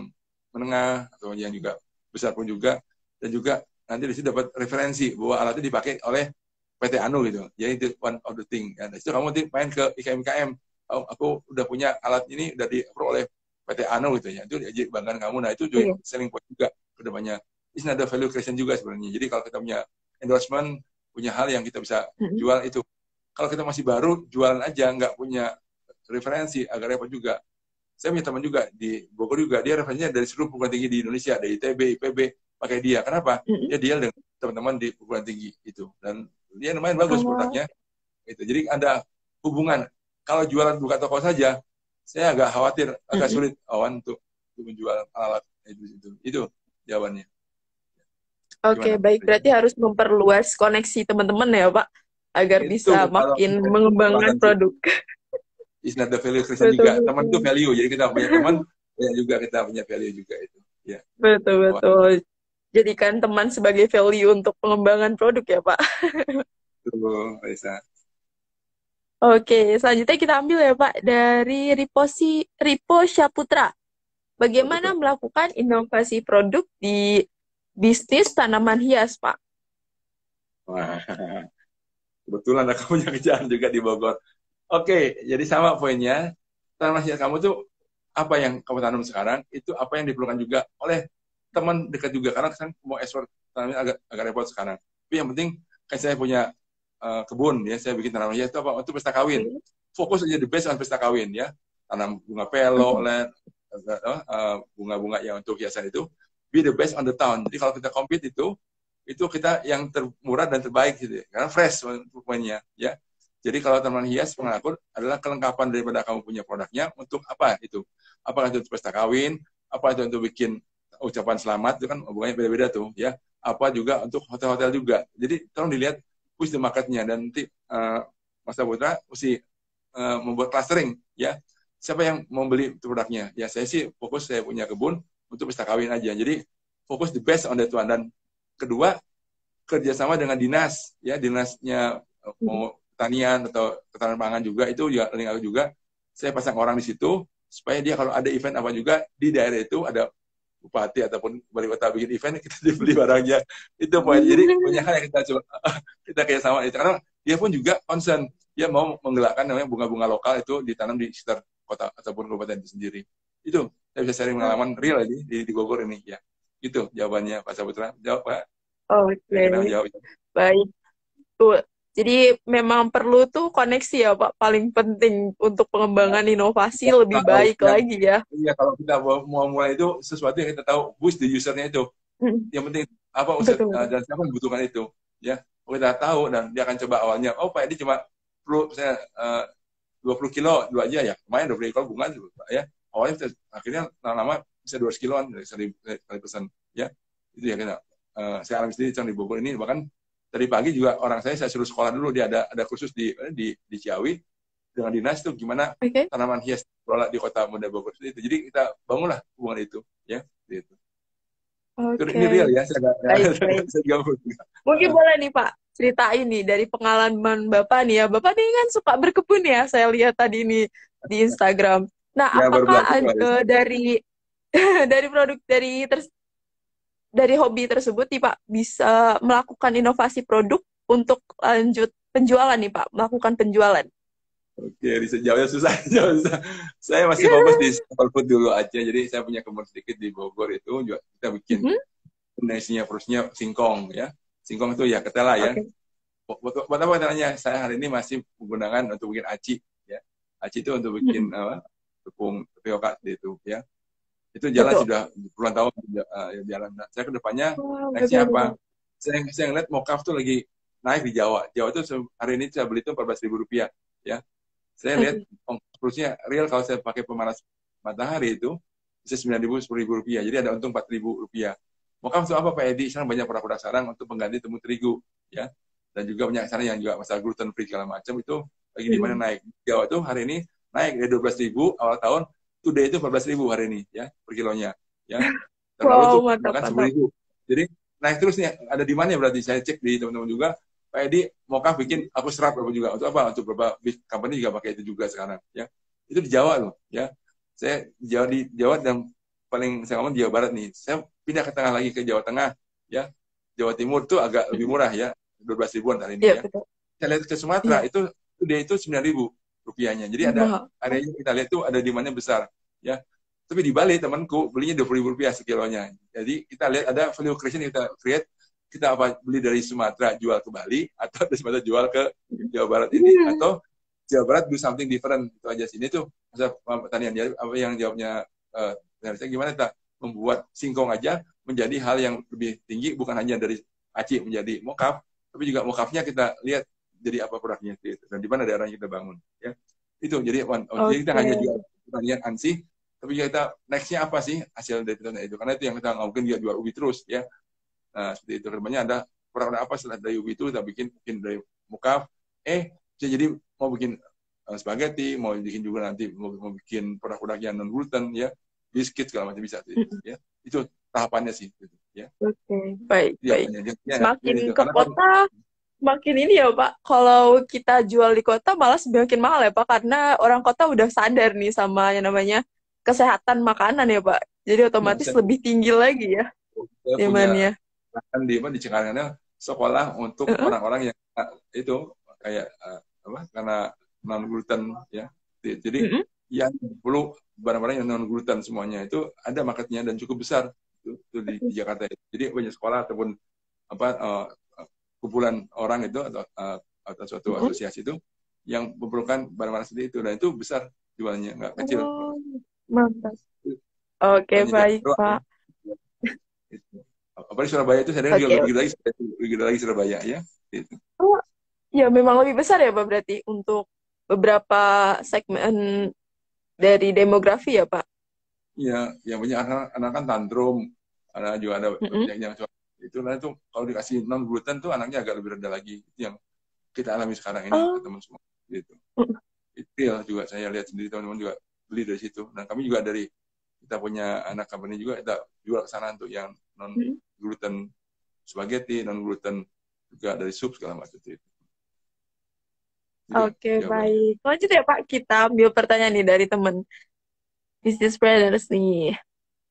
menengah atau yang juga besar pun juga, dan juga nanti di situ dapat referensi bahwa alatnya dipakai oleh PT Anu gitu. Jadi itu one of the thing. Dan itu kamu nanti main ke IKM-IKM. Aku udah punya alat ini udah di-approve oleh PT Anu gitu ya. Itu jadi banggaan kamu. Nah itu joint selling point juga ke depannya. Ini ada value creation juga sebenarnya. Jadi kalau kita punya endorsement, punya hal yang kita bisa jual itu. Kalau kita masih baru, jualan aja, nggak punya referensi, agak repot juga. Saya punya teman juga di Bogor juga, dia referensinya dari seluruh perguruan tinggi di Indonesia, dari ITB, IPB, pakai dia. Kenapa? Dia deal dengan teman-teman di perguruan tinggi itu. Dan dia lumayan bagus produknya. Itu. Jadi ada hubungan. Kalau jualan buka toko saja, saya agak khawatir, agak sulit untuk menjual alat itu. Itu jawabannya. Oke, baik. Berarti harus memperluas koneksi teman-teman ya, Pak, agar bisa makin mengembangkan produk. Is not the value creation juga. Teman itu value. Jadi kita punya teman, ya juga kita punya value juga itu. Ya. Betul. Jadikan teman sebagai value untuk pengembangan produk ya, Pak. Betul, Raisa. Oke, selanjutnya kita ambil ya, Pak, dari Ripo Syaputra. Bagaimana melakukan inovasi produk di bisnis tanaman hias, Pak? Wah, kebetulan aku punya kerjaan juga di Bogor. Oke, jadi sama poinnya. Tanaman hias kamu tuh apa yang kamu tanam sekarang, itu apa yang diperlukan juga oleh teman dekat juga. Karena kan mau ekspor tanaman agak repot sekarang. Tapi yang penting, kan saya punya kebun, ya saya bikin tanaman hias itu apa? Untuk pesta kawin. Fokus aja the best on pesta kawin, ya. Tanam bunga pelo, bunga-bunga yang untuk hiasan itu. Be the best on the town. Jadi kalau kita compete itu kita yang termurah dan terbaik gitu ya. Karena fresh pokoknya ya. Jadi kalau tanaman hias pengakur adalah kelengkapan daripada kamu punya produknya untuk apa itu? Apakah itu untuk pesta kawin, apa itu untuk bikin ucapan selamat, itu kan hubungannya beda-beda tuh ya. Apa juga untuk hotel-hotel juga. Jadi tolong dilihat push the marketnya, dan nanti Mas Saputra mesti membuat clustering ya. Siapa yang mau beli produknya? Ya saya sih fokus, saya punya kebun untuk pesta kawin aja. Jadi fokus the best on that one. Dan kedua, kerjasama dengan dinas, ya dinasnya mau pertanian atau ketahanan pangan juga, itu juga link aku juga. Saya pasang orang di situ supaya dia kalau ada event apa juga di daerah itu ada bupati ataupun wali kota bikin event, kita beli barangnya. Itu poin. Jadi banyak hal yang kita coba kita kayak sama itu, karena dia pun juga concern, dia mau menggerakkan namanya bunga-bunga lokal itu ditanam di sekitar kota ataupun kabupaten itu sendiri. Itu saya bisa sharing pengalaman real aja di Bogor ini ya. Itu jawabannya Pak Saputra. Jawab Pak. Oke. Baik. Tuh. Jadi memang perlu tuh koneksi ya Pak, paling penting untuk pengembangan inovasi lebih baik lagi ya. Iya, kalau kita mau mulai itu sesuatu yang kita tahu boost the usernya itu. Yang penting apa user dan siapa membutuhkan itu ya. Kalau kita tahu dan dia akan coba awalnya, oh Pak ini cuma perlu saya 20 kilo dua aja ya, lumayan 20 kilo bunga ya. Awalnya akhirnya lama-lama bisa 200 kiloan sekali pesan ya. Itu ya kita saya alami sendiri di Bogor ini. Bahkan tadi pagi juga orang saya suruh sekolah dulu, dia ada kursus di Ciawi dengan dinas tuh gimana tanaman hias di kota muda Bogor itu. Jadi kita bangunlah hubungan itu ya gitu. Ini real ya, saya mungkin boleh nih Pak ceritain nih dari pengalaman Bapak nih ya. Bapak nih kan suka berkebun ya, saya lihat tadi ini di Instagram. Nah, ya, apakah dari produk dari hobi tersebut nih Pak bisa melakukan inovasi produk untuk lanjut penjualan nih Pak, melakukan penjualan? Oke, jawabnya susah. Saya masih fokus di simple food dulu aja. Jadi saya punya kebun sedikit di Bogor itu juga kita bikin isinya singkong ya. Singkong itu ya ketela ya. Oke. Buat apa ketelanya? Saya hari ini masih menggunakan untuk bikin aci ya. Aci itu untuk bikin Mm-mm. tepung tapioka itu ya. Itu jalan Betul. sudah puluhan tahun jalan. Nah, saya ke depannya Wow, nextnya betul-betul. apa? Saya ngeliat mokaf tuh lagi naik di Jawa. Jawa itu hari ini saya beli itu 14.000 rupiah ya. Saya lihat Mm-mm. ongkosnya real kalau saya pakai pemanas matahari itu bisa 9.000, 10.000 rupiah. Jadi ada untung 4.000 rupiah. Mokaf itu apa Pak Edi? Sekarang banyak produk-produk sarang untuk pengganti tepung terigu ya. Dan juga banyak sarang yang juga masalah gluten free segala macam itu lagi di mana Mm. naik. Jawa tuh hari ini naik dari 12.000 awal tahun, today itu 14.000 hari ini ya per kilonya ya. Dan lalu Wow, tuh mantap, bahkan mantap. 10.000. Jadi naik terus nih, ada di mana berarti saya cek di teman-teman juga. Pak Edi, maukah bikin aku serap apa juga untuk apa? Untuk beberapa big company juga pakai itu juga sekarang ya. Itu di Jawa loh ya. Saya di Jawa dan paling saya ngomong di Jawa Barat nih. Saya pindah ke tengah lagi ke Jawa Tengah ya. Jawa Timur tuh agak lebih Mm-mm. murah ya, 12 ribuan hari ini Iya, ya. betul. Saya lihat ke Sumatera Iya, itu dia itu 9.000 rupiahnya. Jadi ada mahal. areanya kita lihat tuh ada demandnya besar ya. Tapi di Bali temanku belinya 20.000 rupiah sekilonya. Jadi kita lihat ada value creation yang kita create, kita apa beli dari Sumatera jual ke Bali atau dari Sumatera jual ke Jawa Barat ini Mm. atau Jawa Barat do something different itu aja sini tuh masa pertanian ya apa yang jawabnya saya gimana tak membuat singkong aja menjadi hal yang lebih tinggi bukan hanya dari aci menjadi mokaf tapi juga mokafnya kita lihat jadi apa produknya gitu dan di mana daerahnya kita bangun ya itu jadi jadi kita Oke. hanya jual pertanian ansih tapi kita nextnya apa sih hasil dari pertanian itu karena itu yang kita nggak mungkin dia jual ubi terus ya. Nah, seperti itu. Kedepannya ada produk apa setelah dari ubi itu kita bikin dari mukaf. Bisa jadi mau bikin spaghetti, mau bikin juga nanti mau bikin produk-produk yang non gluten ya, biskuit segala macam bisa itu Mm-mm. ya. Itu tahapannya sih gitu, ya. Oke, baik, Dia baik. apanya ya, Semakin itu. ke Karena kalau kota, makin ini ya Pak, kalau kita jual di kota malah semakin mahal ya Pak, karena orang kota udah sadar nih sama yang namanya kesehatan makanan ya Pak. Jadi ya, otomatis lebih tinggi lagi ya saya punya demandnya. kan di apa di Cikarangnya sekolah untuk Heeh. orang-orang yang itu kayak apa karena non gluten ya. Jadi Mm-mm. yang perlu barang-barang yang non gluten semuanya itu ada marketnya dan cukup besar itu di Jakarta. Jadi banyak sekolah ataupun apa kumpulan orang itu atau suatu Mm-mm. asosiasi itu yang memerlukan barang-barang seperti itu dan itu besar jualnya nggak kecil. Oh, mantap. Oke, Banyak baik diaspora Pak. ya. Itu. Apalagi Surabaya itu saya dengar juga Oke, lebih oke. gede lagi, Surabaya ya. Itu. Oh, ya memang lebih besar ya Pak berarti untuk beberapa segmen dari demografi ya Pak. Iya, yang banyak anak kan tantrum, anak juga ada Mm-mm. yang itu lah itu kalau dikasih non gluten tuh anaknya agak lebih rendah lagi. Itu yang kita alami sekarang ini ke Oh, teman semua. Gitu. mm-mm. Itu ya juga saya lihat sendiri teman-teman juga beli dari situ. Dan kami juga dari kita punya anak company juga kita jual ke sana untuk yang non gluten spaghetti, non gluten juga dari sup segala macam itu. Itu Oke, jawabannya. baik. Lanjut ya Pak, kita ambil pertanyaan nih dari teman Business Planners nih.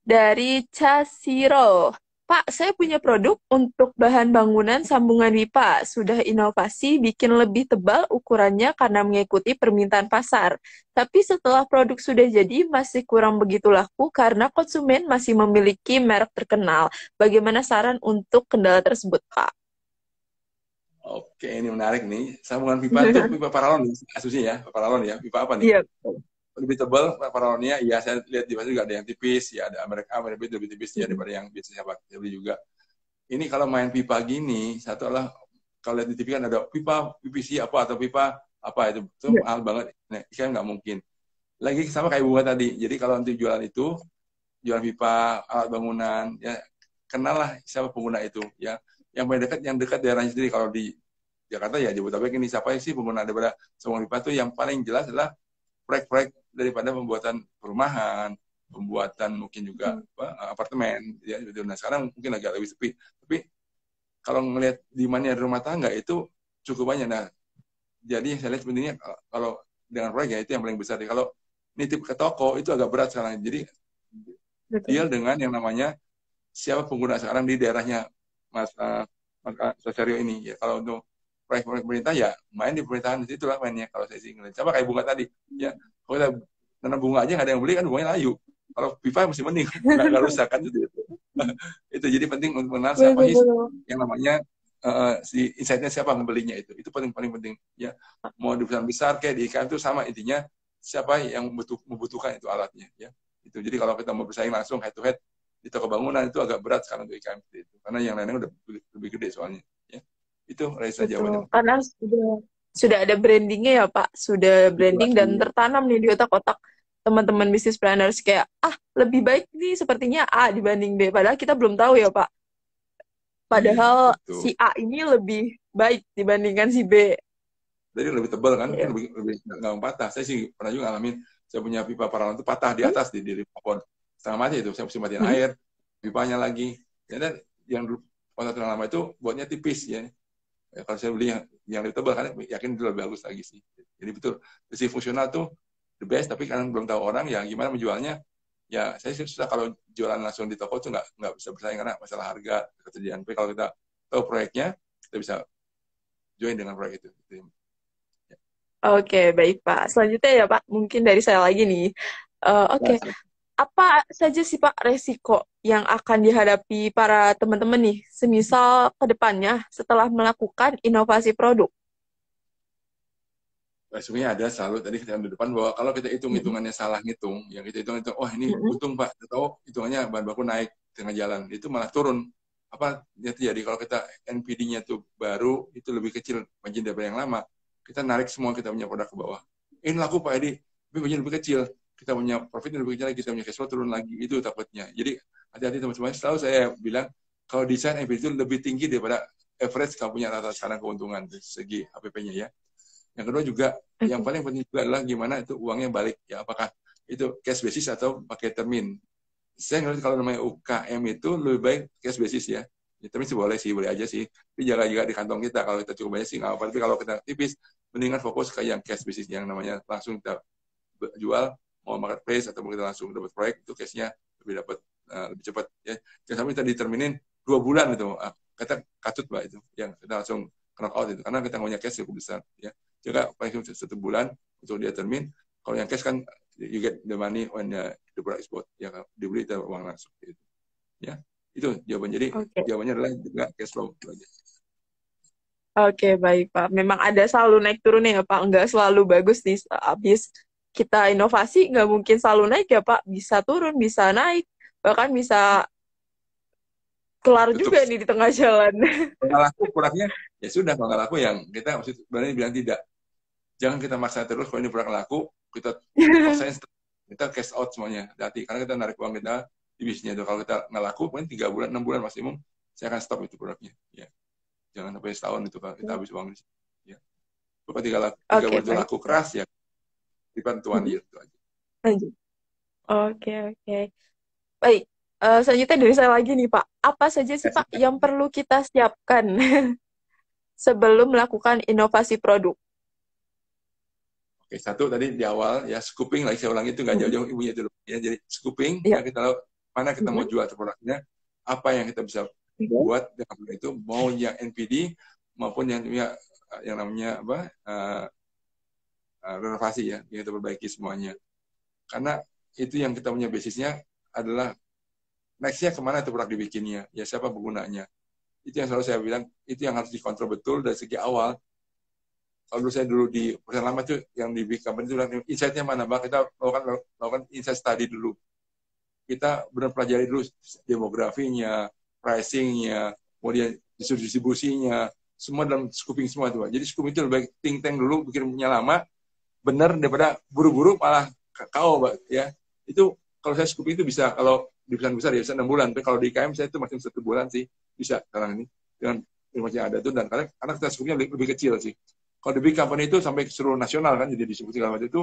Dari Casiro. Pak, saya punya produk untuk bahan bangunan sambungan pipa. Sudah inovasi bikin lebih tebal ukurannya karena mengikuti permintaan pasar. Tapi setelah produk sudah jadi masih kurang begitu laku karena konsumen masih memiliki merek terkenal. Bagaimana saran untuk kendala tersebut, Pak? Oke, ini menarik nih. Sambungan pipa itu pipa paralon asumsinya ya, paralon ya. Pipa apa nih? Iya. Lebih tebal paralonnya ya saya lihat di pasar juga ada yang tipis ya ada Amerika lebih tipis ya Mm-mm. daripada yang biasa saya beli juga ini kalau main pipa gini satu adalah kalau lihat di TV kan ada pipa PVC apa atau pipa apa itu Iya. mahal banget nah saya nggak mungkin lagi sama kayak bunga tadi jadi kalau nanti jualan itu jualan pipa alat bangunan ya kenal lah siapa pengguna itu ya yang paling dekat yang dekat daerahnya sendiri kalau di Jakarta ya Jabodetabek ini siapa sih pengguna daripada semua pipa itu yang paling jelas adalah proyek-proyek daripada pembuatan perumahan, pembuatan mungkin juga apartemen, ya gitu. Nah sekarang mungkin agak lebih sepi. Tapi kalau ngelihat demandnya di rumah tangga itu cukup banyak. Nah jadi saya lihat sebenarnya kalau dengan proyek ya itu yang paling besar. Kalau nitip ke toko itu agak berat sekarang. Jadi deal Betul. dengan yang namanya siapa pengguna sekarang di daerahnya Mas Sasario ini. Ya kalau untuk proyek pemerintah ya main di pemerintahan itu lah mainnya kalau saya sih ngeliat. Sama kayak bunga tadi ya kalau kita nanam bunga aja nggak ada yang beli kan bunganya layu kalau pipa masih mending nggak rusak kan itu itu jadi penting untuk mengenal siapa sih Betul-betul. yang namanya si insight-nya siapa membelinya itu paling paling penting ya. Mau di perusahaan besar kayak di IKM itu sama intinya, siapa yang membutuhkan itu alatnya ya. Itu jadi kalau kita mau bersaing langsung head to head di toko bangunan itu agak berat sekarang untuk IKM itu, karena yang lainnya udah lebih gede soalnya ya. Itu Raisa jawabannya. Betul, karena sudah ada brandingnya ya Pak, sudah branding dan tertanam nih di otak-otak teman-teman bisnis planners kayak lebih baik nih sepertinya A dibanding B, padahal kita belum tahu ya Pak. Iya, Padahal betul. si A ini lebih baik dibandingkan si B. Jadi lebih tebal kan, itu Ya. lebih nggak patah. Saya sih pernah juga ngalamin, saya punya pipa paralon itu patah di atas di pohon setengah mati itu, saya mesti matiin Hmm? air, pipanya lagi. Ya, dan yang dulu kontrak lama itu buatnya tipis ya. Ya, kalau saya beli yang lebih tebal kan, yakin itu lebih bagus lagi sih. Jadi betul, sisi fungsional tuh the best, tapi kan belum tahu orang ya gimana menjualnya. Ya saya sih susah kalau jualan langsung di toko tuh nggak bisa bersaing karena masalah harga ketersediaan. Tapi kalau kita tahu proyeknya, kita bisa join dengan proyek itu. Oke, baik Pak. Selanjutnya ya Pak, mungkin dari saya lagi nih. Oke, Ya. apa saja sih Pak resiko yang akan dihadapi para teman-teman nih, semisal ke depannya setelah melakukan inovasi produk? Resumenya ada selalu tadi kita di depan bahwa kalau kita Mm-mm. hitung-hitungannya salah ngitung, yang kita hitung itu, oh ini Mm-mm. untung Pak, atau hitungannya bahan baku naik tengah jalan, itu malah turun. Apa jadi kalau kita NPD-nya tuh baru, itu lebih kecil margin daripada yang lama, kita narik semua kita punya produk ke bawah. Ini laku Pak Edi, tapi margin lebih kecil, kita punya profit lebih kecil lagi, kita punya cash flow turun lagi, itu takutnya. Jadi hati-hati teman-teman, selalu saya bilang, kalau desain NPD itu lebih tinggi daripada average kalau punya rata sekarang keuntungan dari segi HPP-nya ya. Yang kedua juga, yang Oke. paling penting juga adalah gimana itu uangnya balik. Ya, apakah itu cash basis atau pakai termin. Saya ngeliat kalau namanya UKM itu lebih baik cash basis ya. Ya termin sih boleh sih, boleh aja sih. Tapi jaga juga di kantong kita. Kalau kita cukup banyak sih nggak apa-apa. Tapi kalau kita tipis, mendingan fokus ke yang cash basis, yang namanya langsung kita jual, mau marketplace atau kita langsung dapat proyek, itu cashnya lebih dapat lebih cepat. Ya. Jangan sampai kita diterminin 2 bulan itu. Kita katut Mbak itu. Yang kita langsung knock out itu. Karena kita punya cash cukup besar. Ya. Jaga paling 1 bulan untuk dia termin. Kalau yang cash kan you get the money when the product is bought. Ya, dibeli itu uang langsung. Gitu. Ya, itu jawaban. Jadi Oke. jawabannya adalah juga cash flow. Oke, baik Pak. Memang ada selalu naik turunnya ya Pak. Nggak selalu bagus nih. Habis kita inovasi, nggak mungkin selalu naik ya Pak. Bisa turun, bisa naik. Bahkan bisa kelar Tutup. juga nih di tengah jalan. Kalau nggak laku produknya, ya sudah. Kalau nggak laku, yang kita mesti berani bilang tidak. Jangan kita maksa terus. Kalau ini produk laku, kita paksain, kita cash out semuanya. Hati, karena kita narik uang kita di bisnisnya itu. Kalau kita nggak laku, mungkin 3 bulan, 6 bulan maksimum, saya akan stop itu produknya. Ya, jangan sampai setahun itu kalau kita habis uang. Ya. Kalau 3 bulan Oke, itu baik. laku keras ya, di bantuan Mhm. dia itu aja. Lanjut. Oke, oke. Baik. Selanjutnya dari saya lagi nih, Pak. Apa saja sih, Pak, yang perlu kita siapkan sebelum melakukan inovasi produk? Oke, satu tadi di awal ya, scooping lagi saya ulang itu nggak Mhm. jauh-jauh ibunya dulu. Ya, jadi scooping ya, Ya. kita tahu mana kita mau Mhm. jual produknya, apa yang kita bisa Oke. buat dengan produk itu, mau yang NPD maupun yang namanya apa renovasi ya, yang kita perbaiki semuanya. Karena itu yang kita punya basisnya adalah nextnya kemana itu produk dibikinnya, ya siapa penggunanya. Itu yang selalu saya bilang, itu yang harus dikontrol betul dari segi awal. Kalau dulu saya di perusahaan lama itu yang di big company itu bilang, insight-nya mana Bang? Kita melakukan insight study dulu. Kita benar pelajari dulu demografinya, pricing-nya, kemudian distribusinya, semua dalam scooping semua tuh. Jadi scooping itu lebih baik think tank dulu, bikinnya lama, benar daripada buru-buru malah KO, Pak. Ya, itu kalau saya scooping itu bisa, kalau di perusahaan besar ya bisa 6 bulan, tapi kalau di IKM saya itu masih 1 bulan sih bisa sekarang ini dengan informasi yang ada tuh, dan karena kita scoopingnya lebih kecil sih. Kalau di big company itu sampai seluruh nasional kan, jadi distribusi segala macam itu,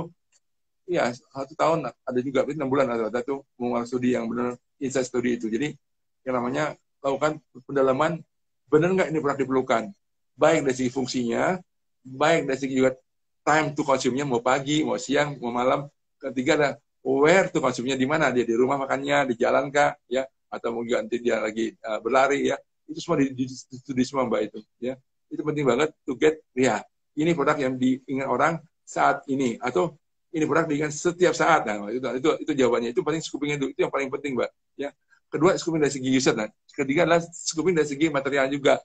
ya 1 tahun ada juga, tapi 6 bulan ada tuh mengulang studi yang benar, insight studi itu. Jadi yang namanya lakukan pendalaman, benar nggak ini produk diperlukan, baik dari segi fungsinya, baik dari segi juga time to consume-nya, mau pagi, mau siang, mau malam. Ketiga ada where to consume-nya, di mana dia, di rumah makannya, di jalan kah, ya, atau mungkin nanti dia lagi berlari ya, itu semua di studi semua Mbak itu, ya. Itu penting banget to get, ya, ini produk yang diingat orang saat ini, atau ini produk diingat setiap saat. Nah, itu jawabannya. Itu paling scooping itu yang paling penting Mbak, ya. Kedua, scooping dari segi user. Nah, ketiga adalah scooping dari segi material juga.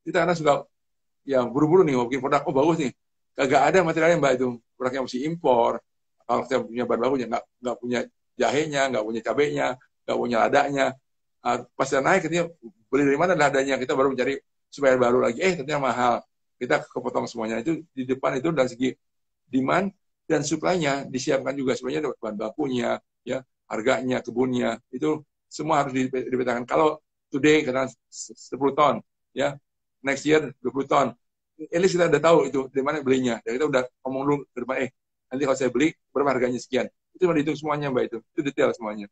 Kita karena suka ya buru-buru nih mau bikin produk, oh bagus nih, kagak ada materialnya Mbak itu, produknya mesti impor. Kalau kita punya bahan bakunya, nggak punya jahenya, nggak punya cabenya, nggak punya ladanya. Pas dia naik, kita beli dari mana ladanya, kita baru mencari supaya baru lagi, ternyata mahal. Kita kepotong semuanya. Itu di depan itu dari segi demand dan supply-nya disiapkan juga, sebenarnya bahan bakunya, ya harganya, kebunnya, itu semua harus dipetakan. Kalau today kena 10 ton, ya next year 20 ton. At least kita udah tahu itu di mana belinya. Dan kita udah ngomong dulu ke depan, nanti kalau saya beli, berapa harganya sekian. Itu udah dihitung semuanya, Mbak, itu. Itu detail semuanya.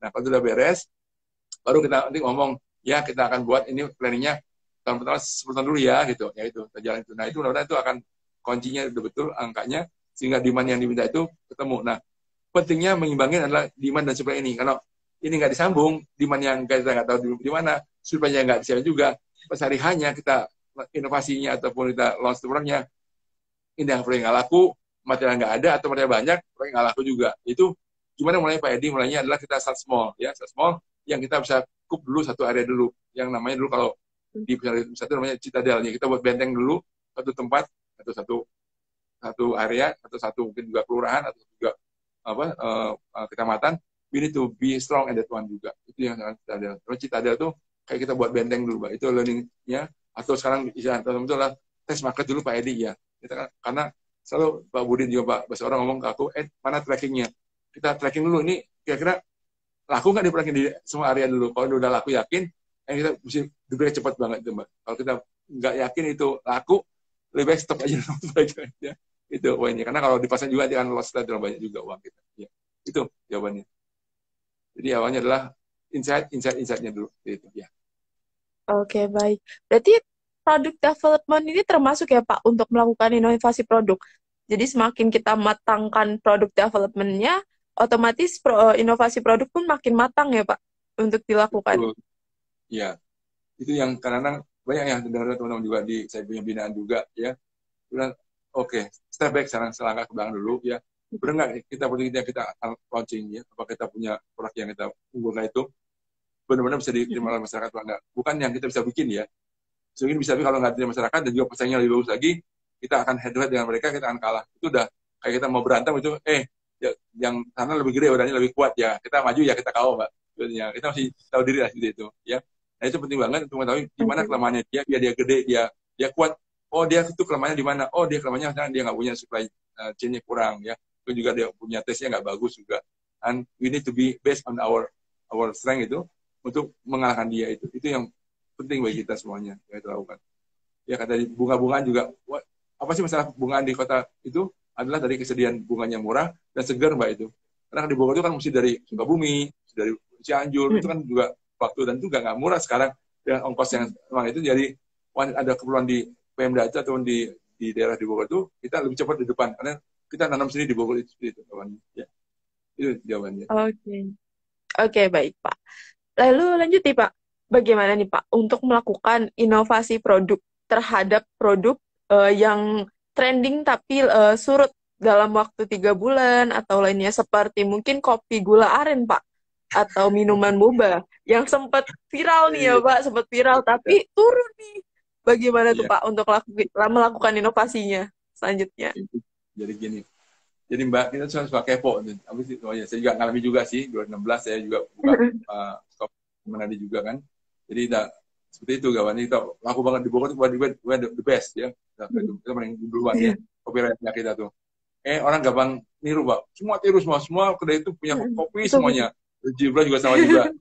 Nah, kalau sudah beres, baru kita nanti ngomong, ya kita akan buat ini planningnya tahun pertama 10 tahun dulu ya, gitu. Ya itu, kita jalan itu. Nah, itu mudah-mudahan itu akan kuncinya udah betul angkanya, sehingga demand yang diminta itu ketemu. Nah, pentingnya mengimbangin adalah demand dan supply ini. Kalau ini nggak disambung, demand yang kita nggak tahu di mana, supply-nya nggak disiapkan juga, pas hari hanya kita inovasinya ataupun kita launch produknya, ini yang paling nggak laku, material nggak ada atau material banyak, paling nggak laku juga. Itu gimana mulai Pak Edi? Mulainya adalah kita start small, ya start small, yang kita bisa kup dulu satu area dulu, yang namanya dulu kalau di satu namanya Citadelnya, kita buat benteng dulu satu tempat atau satu area atau satu mungkin juga kelurahan atau juga apa kecamatan. We need to be strong at that one juga. Itu yang Citadel. Terus Citadel tuh kayak kita buat benteng dulu, Pak. Itu learningnya. Atau sekarang istilah itu adalah tes market dulu Pak Edi ya. Kita kan, karena selalu Pak Budin juga Pak Bas orang ngomong ke aku, mana trackingnya? Kita tracking dulu ini kira-kira laku nggak di semua area dulu. Kalau udah laku yakin, kita mesti diberi cepat banget itu Mbak. Kalau kita nggak yakin itu laku, lebih baik stop aja dulu ya. Itu poinnya. Karena kalau dipasang juga dia akan loss terlalu banyak juga uang kita. Ya. Itu jawabannya. Jadi awalnya adalah insight-nya dulu. Itu ya. Oke, baik. Berarti product development ini termasuk ya Pak untuk melakukan inovasi produk. Jadi semakin kita matangkan produk development-nya, otomatis inovasi produk pun makin matang ya Pak untuk dilakukan. Betul. Ya, itu yang kadang-kadang banyak yang dengar teman-teman juga di saya punya binaan juga ya. Bilang, oke, step back sekarang selangkah ke belakang dulu ya. Benar nggak kita kita launching ya? Apa kita punya produk yang kita unggulkan itu benar-benar bisa diterima oleh masyarakat atau enggak? Bukan yang kita bisa bikin ya. Mungkin bisa, tapi kalau nggak diterima masyarakat dan juga pesaingnya lebih bagus lagi, kita akan head to head dengan mereka, kita akan kalah. Itu udah kayak kita mau berantem itu, yang sana lebih gede, badannya lebih kuat ya, kita maju ya kita KO Mbak. Kita masih tahu diri lah gitu ya. Nah itu penting banget untuk mengetahui di mana kelemahannya dia, biar dia gede, dia kuat. Oh dia itu kelemahannya di mana? Oh dia kelemahannya karena dia nggak punya supply chain-nya kurang ya. Itu juga dia punya tesnya nggak bagus juga. And we need to be based on our strength itu untuk mengalahkan dia itu. Itu yang penting bagi kita semuanya yang kita lakukan. Ya kata bunga-bungaan juga, apa sih masalah bungaan di kota itu adalah dari kesediaan bunganya murah dan segar Mbak itu. Karena di Bogor itu kan mesti dari Sukabumi, dari Cianjur, itu kan juga waktu dan itu nggak murah sekarang dengan ongkos yang memang itu. Jadi ada keperluan di Pemda itu atau di daerah di Bogor itu kita lebih cepat di depan karena kita tanam sendiri di Bogor itu jawabannya. Ya, itu jawabannya. Oke, baik Pak. Lalu lanjut nih Pak, bagaimana nih Pak untuk melakukan inovasi produk terhadap produk yang trending tapi surut dalam waktu 3 bulan atau lainnya seperti mungkin kopi gula aren Pak atau minuman boba yang sempat viral nih ya Pak, sempat viral tapi turun nih. Bagaimana tuh Pak untuk melakukan inovasinya selanjutnya? Jadi gini. Jadi Mbak, kita suka kepo. Saya juga ngalami juga sih, 2016 saya juga buka stop menadi juga kan. Jadi seperti itu kawan. Kita laku banget di Bogor, we're the best ya. Kita paling duluan ya, copyrightnya kita tuh. Orang gampang niru Mbak. Semua tiru semua kedai itu punya kopi semuanya. Jibra juga sama juga.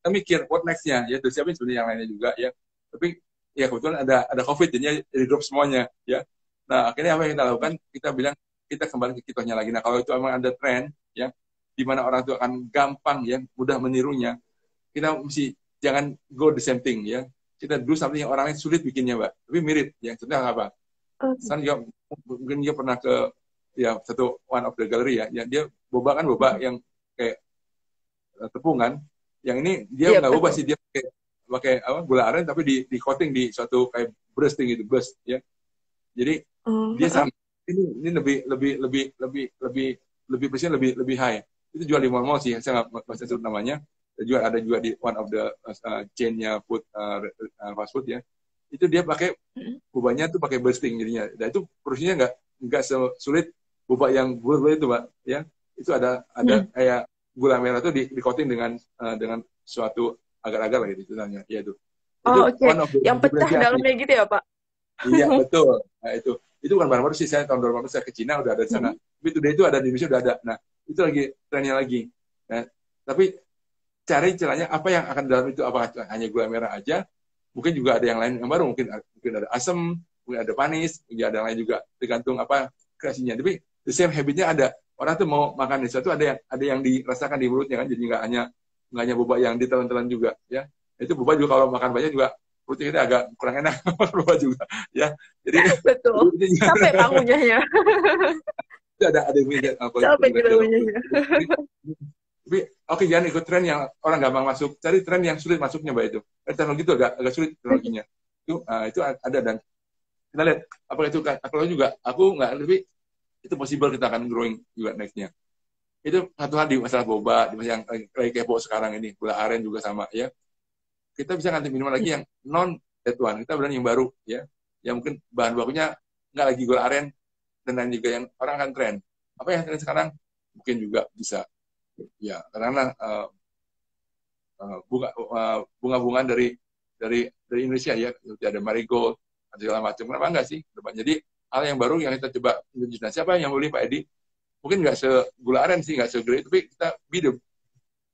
Kita mikir, what next-nya? Ya, terus siapin sebenarnya yang lainnya juga ya. Tapi ya kebetulan ada COVID, jadinya jadi drop semuanya ya. Nah, akhirnya apa yang kita lakukan? Kita bilang, kita kembali ke kitanya lagi. Nah, kalau itu memang ada tren, ya, di mana orang itu akan gampang, ya, mudah menirunya, kita mesti jangan go the same thing, ya. Kita do something yang orang lain sulit bikinnya, Mbak. Tapi mirip, ya. Contohnya apa? Saya juga, mungkin dia pernah ke, ya, one of the gallery, ya. Dia boba yang kayak tepungan. Yang ini, dia nggak boba sih, dia pakai gula aren, tapi di coating di suatu kayak bursting gitu, burst, ya. Jadi, dia sama ini lebih presiden lebih high. Itu jual di mall-mall sih, saya nggak bisa sebut namanya. Ada juga di one of the chain-nya food fast food ya. itu dia pakai Mm-mm. bobanya tuh pakai bursting jadinya. Dan itu produksinya nggak sulit boba yang bubur itu, Mbak. Ya, itu ada Mm-mm. kayak gula merah tuh di coating dengan suatu agar-agar lah gitu istilahnya. Ya itu Oh, oke. one of the Yang pecah diferensiasi. dalamnya gitu ya, Pak? Iya betul. Nah itu bukan baru sih, saya tahun 2000 saya ke Cina udah ada di sana. Mm-mm. Tapi today itu ada di Indonesia udah ada. Nah itu lagi trennya lagi. Nah, tapi cari caranya apa yang akan dalam itu, apakah hanya gula merah aja, mungkin juga ada yang lain yang baru, mungkin ada asam, mungkin ada manis, mungkin ada yang lain juga, tergantung apa kreasinya. Tapi the same habitnya ada. Orang tuh mau makan sesuatu, ada yang dirasakan di mulutnya kan, jadi nggak hanya boba yang ditelan-telan juga ya. Itu boba juga kalau makan banyak juga perutnya kita agak kurang enak boba juga ya. Jadi Betul. itu Capek Pak ngunyahnya. ada yang punya apa Capek kita jalur. ngunyahnya. Tapi oke, jangan ikut tren yang orang gampang masuk. Cari tren yang sulit masuknya, Mbak itu. Teknologi itu agak sulit teknologinya. Itu ada, dan kita lihat apa itu kan. Aku nggak lebih itu possible kita akan growing juga nextnya. Itu satu hal di masalah boba, di masalah yang lagi kepo sekarang ini, gula aren juga sama ya. Kita bisa nganti minuman lagi yang non that one. Kita berani yang baru ya. Yang mungkin bahan bakunya nggak lagi gula aren, dan lain juga yang orang akan tren. Apa yang tren sekarang mungkin juga bisa ya, karena bunga-bunga dari Indonesia ya, ada marigold, ada segala macam. Kenapa enggak sih? Jadi hal yang baru yang kita coba introduce. Nah, siapa yang boleh Pak Edi? Mungkin nggak segula aren sih, nggak segede, tapi kita be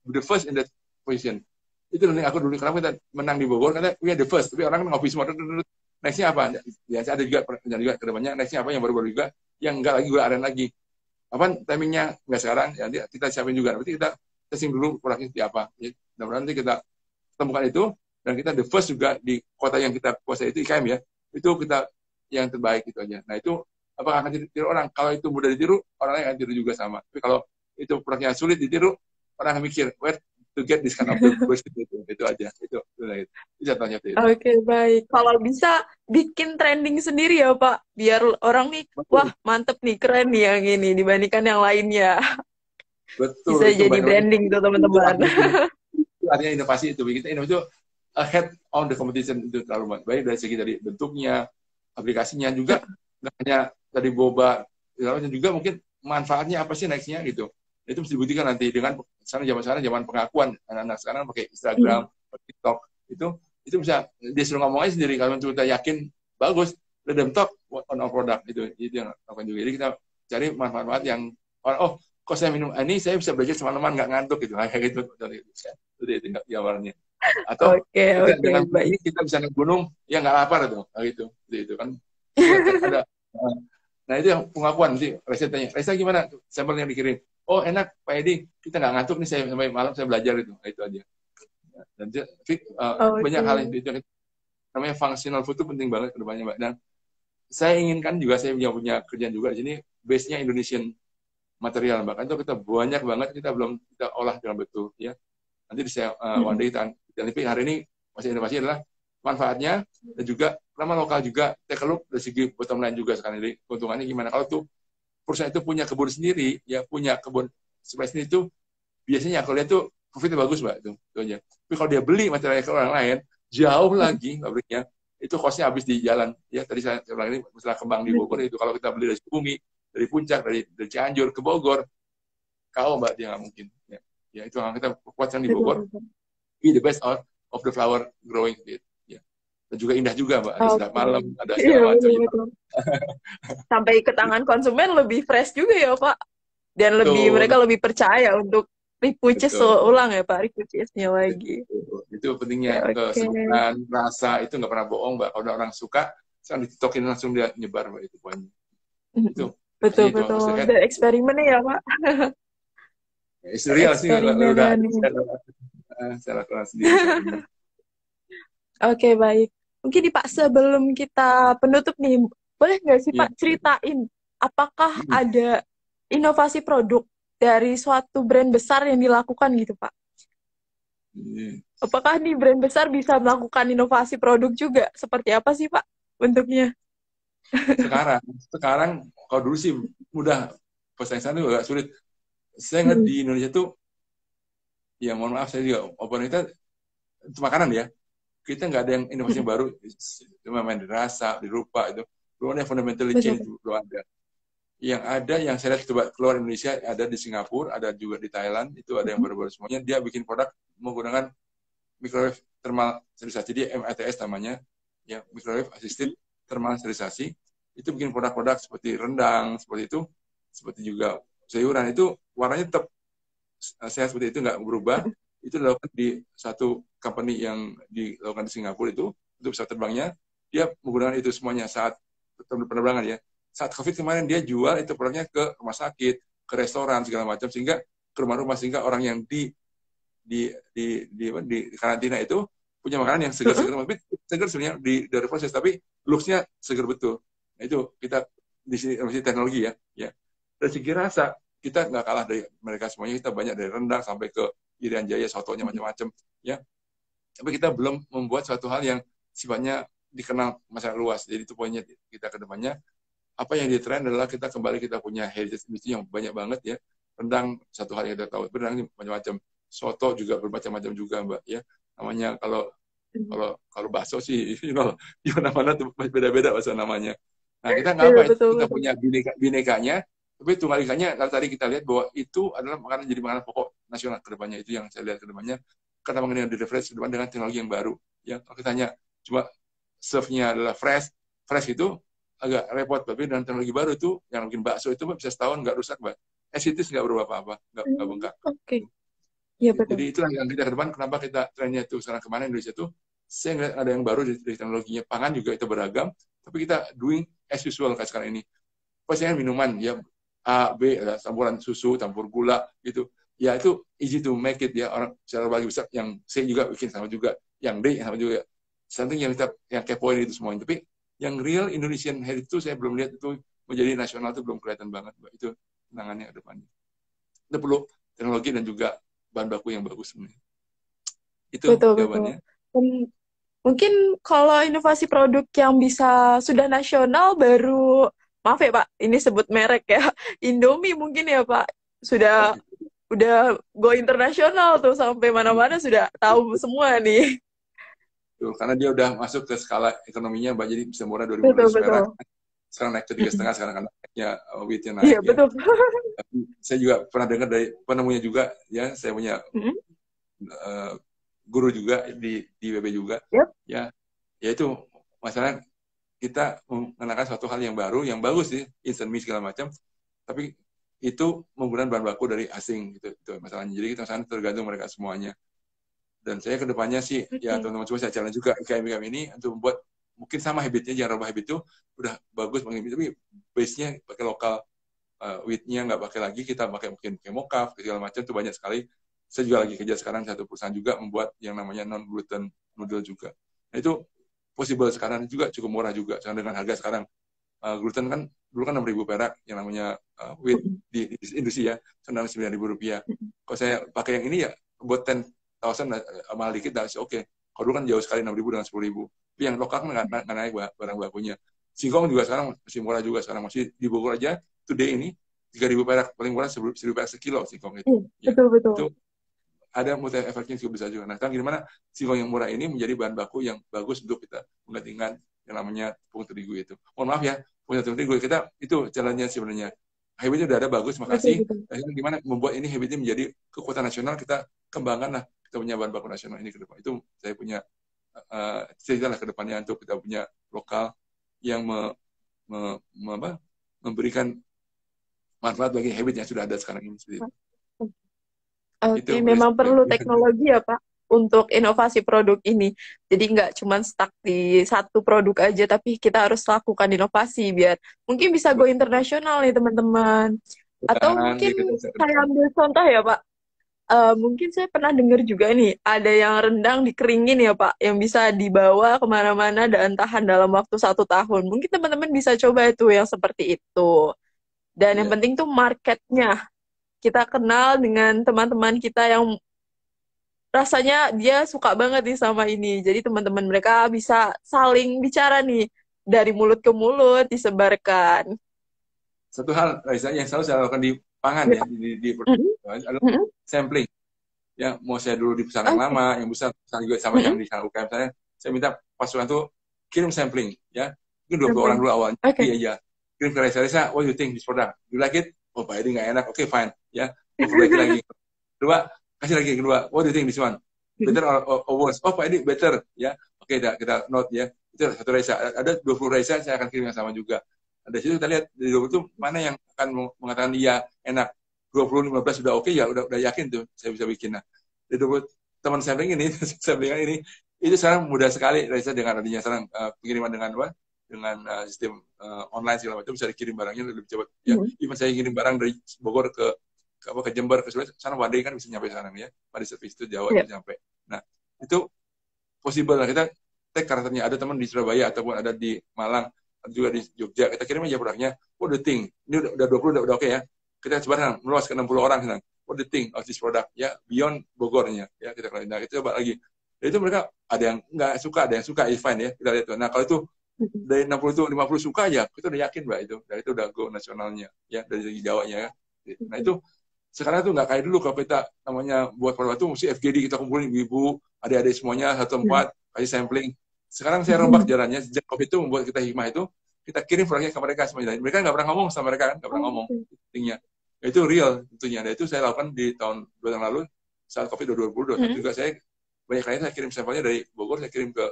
the first in that position. Itu nih aku dulu, kenapa kita menang di Bogor, karena we are the first. Tapi orang kan ngopi semua. Nextnya apa? Ya, ada juga ke depannya. Nextnya apa yang baru-baru juga, yang nggak lagi gula aren lagi. Apa timingnya nggak sekarang? Ya, kita siapin juga. Berarti kita testing dulu produknya seperti apa. Ya, mudah-mudahan nanti kita temukan itu, dan kita the first juga di kota yang kita kuasai itu IKM ya. Itu kita yang terbaik itu aja. Nah itu apakah akan ditiru orang? Kalau itu mudah ditiru, orang lain akan tiru juga sama. Tapi kalau itu produknya sulit ditiru, orang akan mikir where to get this kind of the best itu aja. Itu contohnya itu. Oke, baik. Kalau bisa bikin trending sendiri ya, Pak. Biar orang nih, wah Betul, mantep nih, keren nih yang ini dibandingkan yang lainnya. betul Bisa itu jadi banyak lagi. branding tuh Itu teman-teman. artinya inovasi itu. Kita inovasi itu ahead on the competition itu terlalu baik dari segi dari bentuknya, aplikasinya juga, nggak hanya dari boba, juga mungkin manfaatnya apa sih nextnya gitu. Itu mesti dibuktikan nanti dengan sekarang zaman pengakuan anak-anak sekarang pakai Instagram, pakai TikTok, itu bisa dia suruh ngomong aja sendiri. Kalau kita yakin bagus, let them talk on our product, itu yang lakukan juga. Jadi kita cari manfaat yang orang, oh kok saya minum ini saya bisa belajar teman-teman nggak ngantuk gitu, kayak gitu. Itu tinggal jawabannya. Atau Oke, oke, dengan baik. ini kita bisa naik gunung ya nggak lapar tuh, gitu. Itu kan ada. Nah itu yang pengakuan sih. Reza tanya, Reza gimana sampel yang dikirim? Oh enak Pak Edi, kita nggak ngantuk nih, saya sampai malam saya belajar itu. Nah, itu aja. Dan banyak Oke. hal yang itu namanya functional food itu penting banget ke depannya, Mbak. Dan saya inginkan juga, saya punya kerjaan juga di sini, base-nya Indonesian material, Mbak. Kan itu kita banyak banget, kita belum kita olah dengan betul ya. Nanti saya one day tapi hari ini masih inovasi adalah manfaatnya, dan juga nama lokal juga take a look dari segi bottom line juga sekarang ini keuntungannya gimana. Kalau tuh perusahaan itu punya kebun sendiri, ya punya kebun seperti sendiri itu biasanya kalau lihat tuh profitnya bagus, Mbak, itu aja. Tapi kalau dia beli materialnya ke orang lain, jauh lagi pabriknya, itu costnya habis di jalan. Ya tadi saya bilang ini masalah kembang di Bogor itu, kalau kita beli dari Sukabumi, dari Puncak, dari Cianjur ke Bogor, kau Mbak dia nggak mungkin. Ya itu yang kita kuatkan di Betul, Bogor. betul. Be the best of the flower growing gitu. Ya. Dan juga indah juga, Mbak. Ada sedap Oke. malam, ada Iya, segala macam. betul, Ya. betul. Sampai ke tangan konsumen lebih fresh juga ya, Pak. Dan Betul, mereka lebih percaya untuk repurchase betul. ulang ya, Pak. Repurchase-nya lagi. Itu pentingnya Oke, oke. kesejukan, rasa itu nggak pernah bohong, Mbak. Kalau ada orang suka, sekarang dititokin langsung dia nyebar, Mbak, itu poinnya. Itu Betul, makanya itu betul. harus lihat. Dan eksperimennya ya, Pak. Itu real sih, udah Eksperimenan. saya lakukan sendiri saat ini. Oke, baik. Mungkin nih Pak, sebelum kita penutup nih, boleh nggak sih Iya. Pak ceritain apakah Hmm. ada inovasi produk dari suatu brand besar yang dilakukan gitu Pak? Iya. Apakah nih brand besar bisa melakukan inovasi produk juga? Seperti apa sih Pak bentuknya? Sekarang kalau dulu sih mudah, persaingan itu agak sulit. Saya ingat Hmm. di Indonesia tuh, ya mohon maaf saya juga open itu makanan ya. kita nggak ada yang inovasi yang baru, cuma main di rasa, di rupa itu. Belum ada yang fundamentally Betul. change, belum ada. Yang ada, yang saya lihat coba keluar Indonesia, ada di Singapura, ada juga di Thailand, itu ada yang baru-baru semuanya. Dia bikin produk menggunakan microwave thermal sterilisasi, dia MATS namanya, ya microwave assisted thermal sterilisasi. Itu bikin produk-produk seperti rendang, seperti itu, seperti juga sayuran itu warnanya tetap sehat seperti itu, nggak berubah. Itu dilakukan di satu company yang dilakukan di Singapura itu untuk pesawat terbangnya, dia menggunakan itu semuanya saat penerbangan ya. Saat COVID kemarin dia jual itu produknya ke rumah sakit, ke restoran segala macam, sehingga ke rumah-rumah, sehingga orang yang di karantina itu punya makanan yang segar-segar, tapi segar sebenarnya dari proses, tapi looks-nya segar betul. Nah, itu kita di sini masih teknologi ya. Dari segi rasa kita nggak kalah dari mereka semuanya, kita banyak dari rendang sampai ke Irian Jaya, sotonya macam-macam ya. Tapi kita belum membuat suatu hal yang sifatnya dikenal masyarakat luas. Jadi itu poinnya kita ke depannya. Apa yang ditren adalah kita kembali, kita punya heritage industry yang banyak banget ya. Rendang satu hal yang kita tahu, rendang macam-macam. Soto juga bermacam-macam juga Mbak ya. Namanya kalau bakso sih di mana-mana tuh beda-beda bahasa namanya. Nah, kita nggak apa, Betul, kita betul. punya binekanya, tapi tunggal ikanya kalau tadi kita lihat bahwa itu adalah makanan, jadi makanan pokok nasional ke depannya. Itu yang saya lihat ke depannya. Karena mengenai di refresh ke depan dengan teknologi yang baru. Ya, kalau kita tanya cuma serve-nya adalah fresh itu agak repot, tapi dengan teknologi baru itu yang bikin bakso itu bisa setahun nggak rusak, Mbak. Esitis nggak berubah apa-apa, nggak bengkak. Oke. Iya, betul. Jadi itulah yang kita ke depan, kenapa kita trennya itu sekarang kemana Indonesia itu, saya ngeliat ada yang baru dari teknologinya. Pangan juga itu beragam, tapi kita doing as usual kayak sekarang ini. Pastinya minuman, ya A, B, campuran susu, campur gula, gitu. Ya itu easy to make it ya, orang secara bagi besar, yang C juga bikin sama juga, yang D sama juga. Something yang kita yang kepoin itu semuanya. Tapi yang real Indonesian heritage itu saya belum lihat itu menjadi nasional, itu belum kelihatan banget, Mbak. Itu tangannya ke depannya. Itu perlu teknologi dan juga bahan baku yang bagus sebenarnya. Itu Betul, betul. jawabannya. Dan mungkin kalau inovasi produk yang bisa sudah nasional baru, maaf ya Pak, ini sebut merek ya, Indomie mungkin ya Pak, Oh, sudah udah go internasional tuh, sampai mana-mana sudah tahu semua nih. gitu. Karena dia udah masuk ke skala ekonominya, Mbak, jadi bisa murah Betul, 2.500 betul. perak. Sekarang naik ke 3,5, sekarang kan naiknya wheatnya Iya, naik ya. betul. Tapi saya juga pernah dengar dari penemunya juga ya, saya punya guru juga di WB juga Yep. ya itu masalah kita mengenakan suatu hal yang baru, yang bagus sih, instant mie segala macam, tapi itu menggunakan bahan baku dari asing gitu, itu masalahnya. Jadi kita sana tergantung mereka semuanya. Dan saya kedepannya sih ya Oke. teman-teman semua saya challenge juga IKM ini untuk membuat mungkin sama habitnya, jangan rubah habit itu, udah bagus tapi base-nya pakai lokal, wheat-nya nggak pakai lagi, kita pakai mungkin pakai mocaf segala macam, itu banyak sekali. Saya juga lagi kerja sekarang satu perusahaan juga membuat yang namanya non gluten noodle juga. Nah, itu possible sekarang juga, cukup murah juga. Sekarang dengan harga sekarang gluten kan dulu kan 6.000 perak yang namanya wheat di industri ya, sekarang 9.000 rupiah. Kalau saya pakai yang ini ya buat 10.000 mahal dikit, dah oke. Kalau dulu kan jauh sekali 6.000 dengan 10.000. Tapi yang lokal kan nggak naik barang bakunya. Singkong juga sekarang masih murah juga, sekarang masih di Bogor aja today ini 3.000 perak, paling murah 1.000 perak sekilo singkong itu. Iya, Ya, betul, betul. itu ada multi efeknya juga bisa juga. Nah, sekarang gimana singkong yang murah ini menjadi bahan baku yang bagus untuk kita menggantikan yang namanya tepung terigu itu. Mohon maaf ya, punya tepung terigu kita itu jalannya sebenarnya. Habitnya udah ada bagus, Betul, makasih. betul. Nah, gimana membuat ini habitnya menjadi kekuatan nasional, kita kembangkan lah, kita punya bahan baku nasional ini ke depan. Itu saya punya cerita lah ke depannya untuk kita punya lokal yang memberikan manfaat bagi habit yang sudah ada sekarang ini. Itu Oke, memang perlu teknologi ya Pak untuk inovasi produk ini. Jadi nggak cuma stuck di satu produk aja, tapi kita harus lakukan inovasi biar mungkin bisa go internasional nih teman-teman. Atau mungkin saya ambil contoh ya Pak. Mungkin saya pernah dengar juga nih, ada yang rendang dikeringin ya Pak, yang bisa dibawa kemana-mana dan tahan dalam waktu 1 tahun. Mungkin teman-teman bisa coba itu yang seperti itu. Dan yang penting tuh marketnya. Kita kenal dengan teman-teman kita yang rasanya dia suka banget nih sama ini. Jadi teman-teman mereka bisa saling bicara nih, dari mulut ke mulut disebarkan. Satu hal Raisa yang selalu saya lakukan di pangan ya, di adalah sampling. Ya, mau saya dulu di perusahaan yang lama, yang besar juga sama yang di UKM saya minta pasukan tuh kirim sampling, ya. Mungkin 20 orang Sampling. dulu awalnya, Oke. iya. Kirim ke Raisa, what do you think this product? You like it? Oh, Pak Edi nggak enak, oke, fine, ya. Gue perbaiki lagi. Kedua, kasih lagi kedua, what do you think this one? Better or worse? Oh, Pak Edi, better, ya. Oke, kita note, ya. Itu satu Raisa. Ada 20 Raisa, saya akan kirim yang sama juga. Dari situ kita lihat, dari 20 itu mana yang akan mengatakan iya, enak. 20, 15 sudah oke, ya udah yakin tuh, saya bisa bikin. Nah, dari 20 teman sampling ini, samplingan ini, itu sekarang mudah sekali, Raisa, dengan adanya sekarang pengiriman dengan apa? Dengan sistem online segala macam bisa dikirim barangnya lebih cepat. Ya, even saya kirim barang dari Bogor ke Jember ke Sulawesi, sana one day kan bisa nyampe sana ya. Pada service itu Jawa bisa nyampe. Nah, itu possible lah. Kita take karakternya, ada teman di Surabaya ataupun ada di Malang, ada juga di Jogja. Kita kirim aja produknya. What the thing? Ini udah 20 udah oke ya. Kita coba meluas ke 60 orang sekarang. What the thing of this product? Ya, beyond Bogornya. Ya, kita coba lagi. Dan itu mereka ada yang nggak suka, ada yang suka, fine ya. Kita lihat tuh. Nah, kalau itu dari 60 itu 50 suka aja, kita udah yakin Mbak itu. Dan itu udah go nasionalnya ya, dari segi Jawanya ya. Nah, itu sekarang tuh nggak kayak dulu kalau kita namanya buat produk itu mesti FGD, kita kumpulin ibu, adik-adik semuanya satu tempat, kasih sampling. Sekarang saya rombak jalannya, sejak COVID itu membuat kita hikmah itu, kita kirim produknya ke mereka semuanya. Mereka nggak pernah ngomong sama mereka kan, nggak pernah ngomong. Intinya. Itu real tentunya. Dan itu saya lakukan di tahun 2 tahun lalu, saat COVID 2020, juga saya banyak kali saya kirim sampelnya dari Bogor, saya kirim ke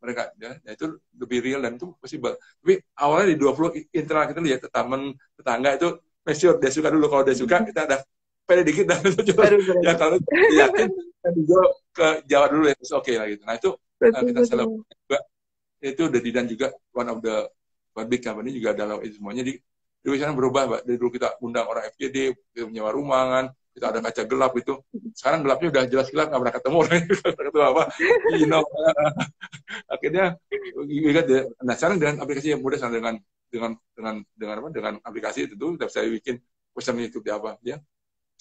mereka. Ya. Nah, itu lebih real dan itu possible. Tapi awalnya di 20 internal kita lihat, teman, tetangga itu, make sure dia suka dulu. Kalau dia suka, kita ada pede dikit dan itu juga. Ya kalau yakin, kita dijual ke Jawa dulu ya, terus oke lah gitu. Nah itu kita selalu juga, itu udah dan juga one of the big company juga dalam itu semuanya di sana berubah, Mbak. Dari dulu kita undang orang FGD, kita menyewa ruangan, kita ada kaca gelap itu. Sekarang gelapnya udah jelas gelap, nggak pernah ketemu orang, ketemu apa, akhirnya nah sekarang dengan aplikasi yang mudah, dengan aplikasi itu tuh kita bisa bikin pesan YouTube di apa ya.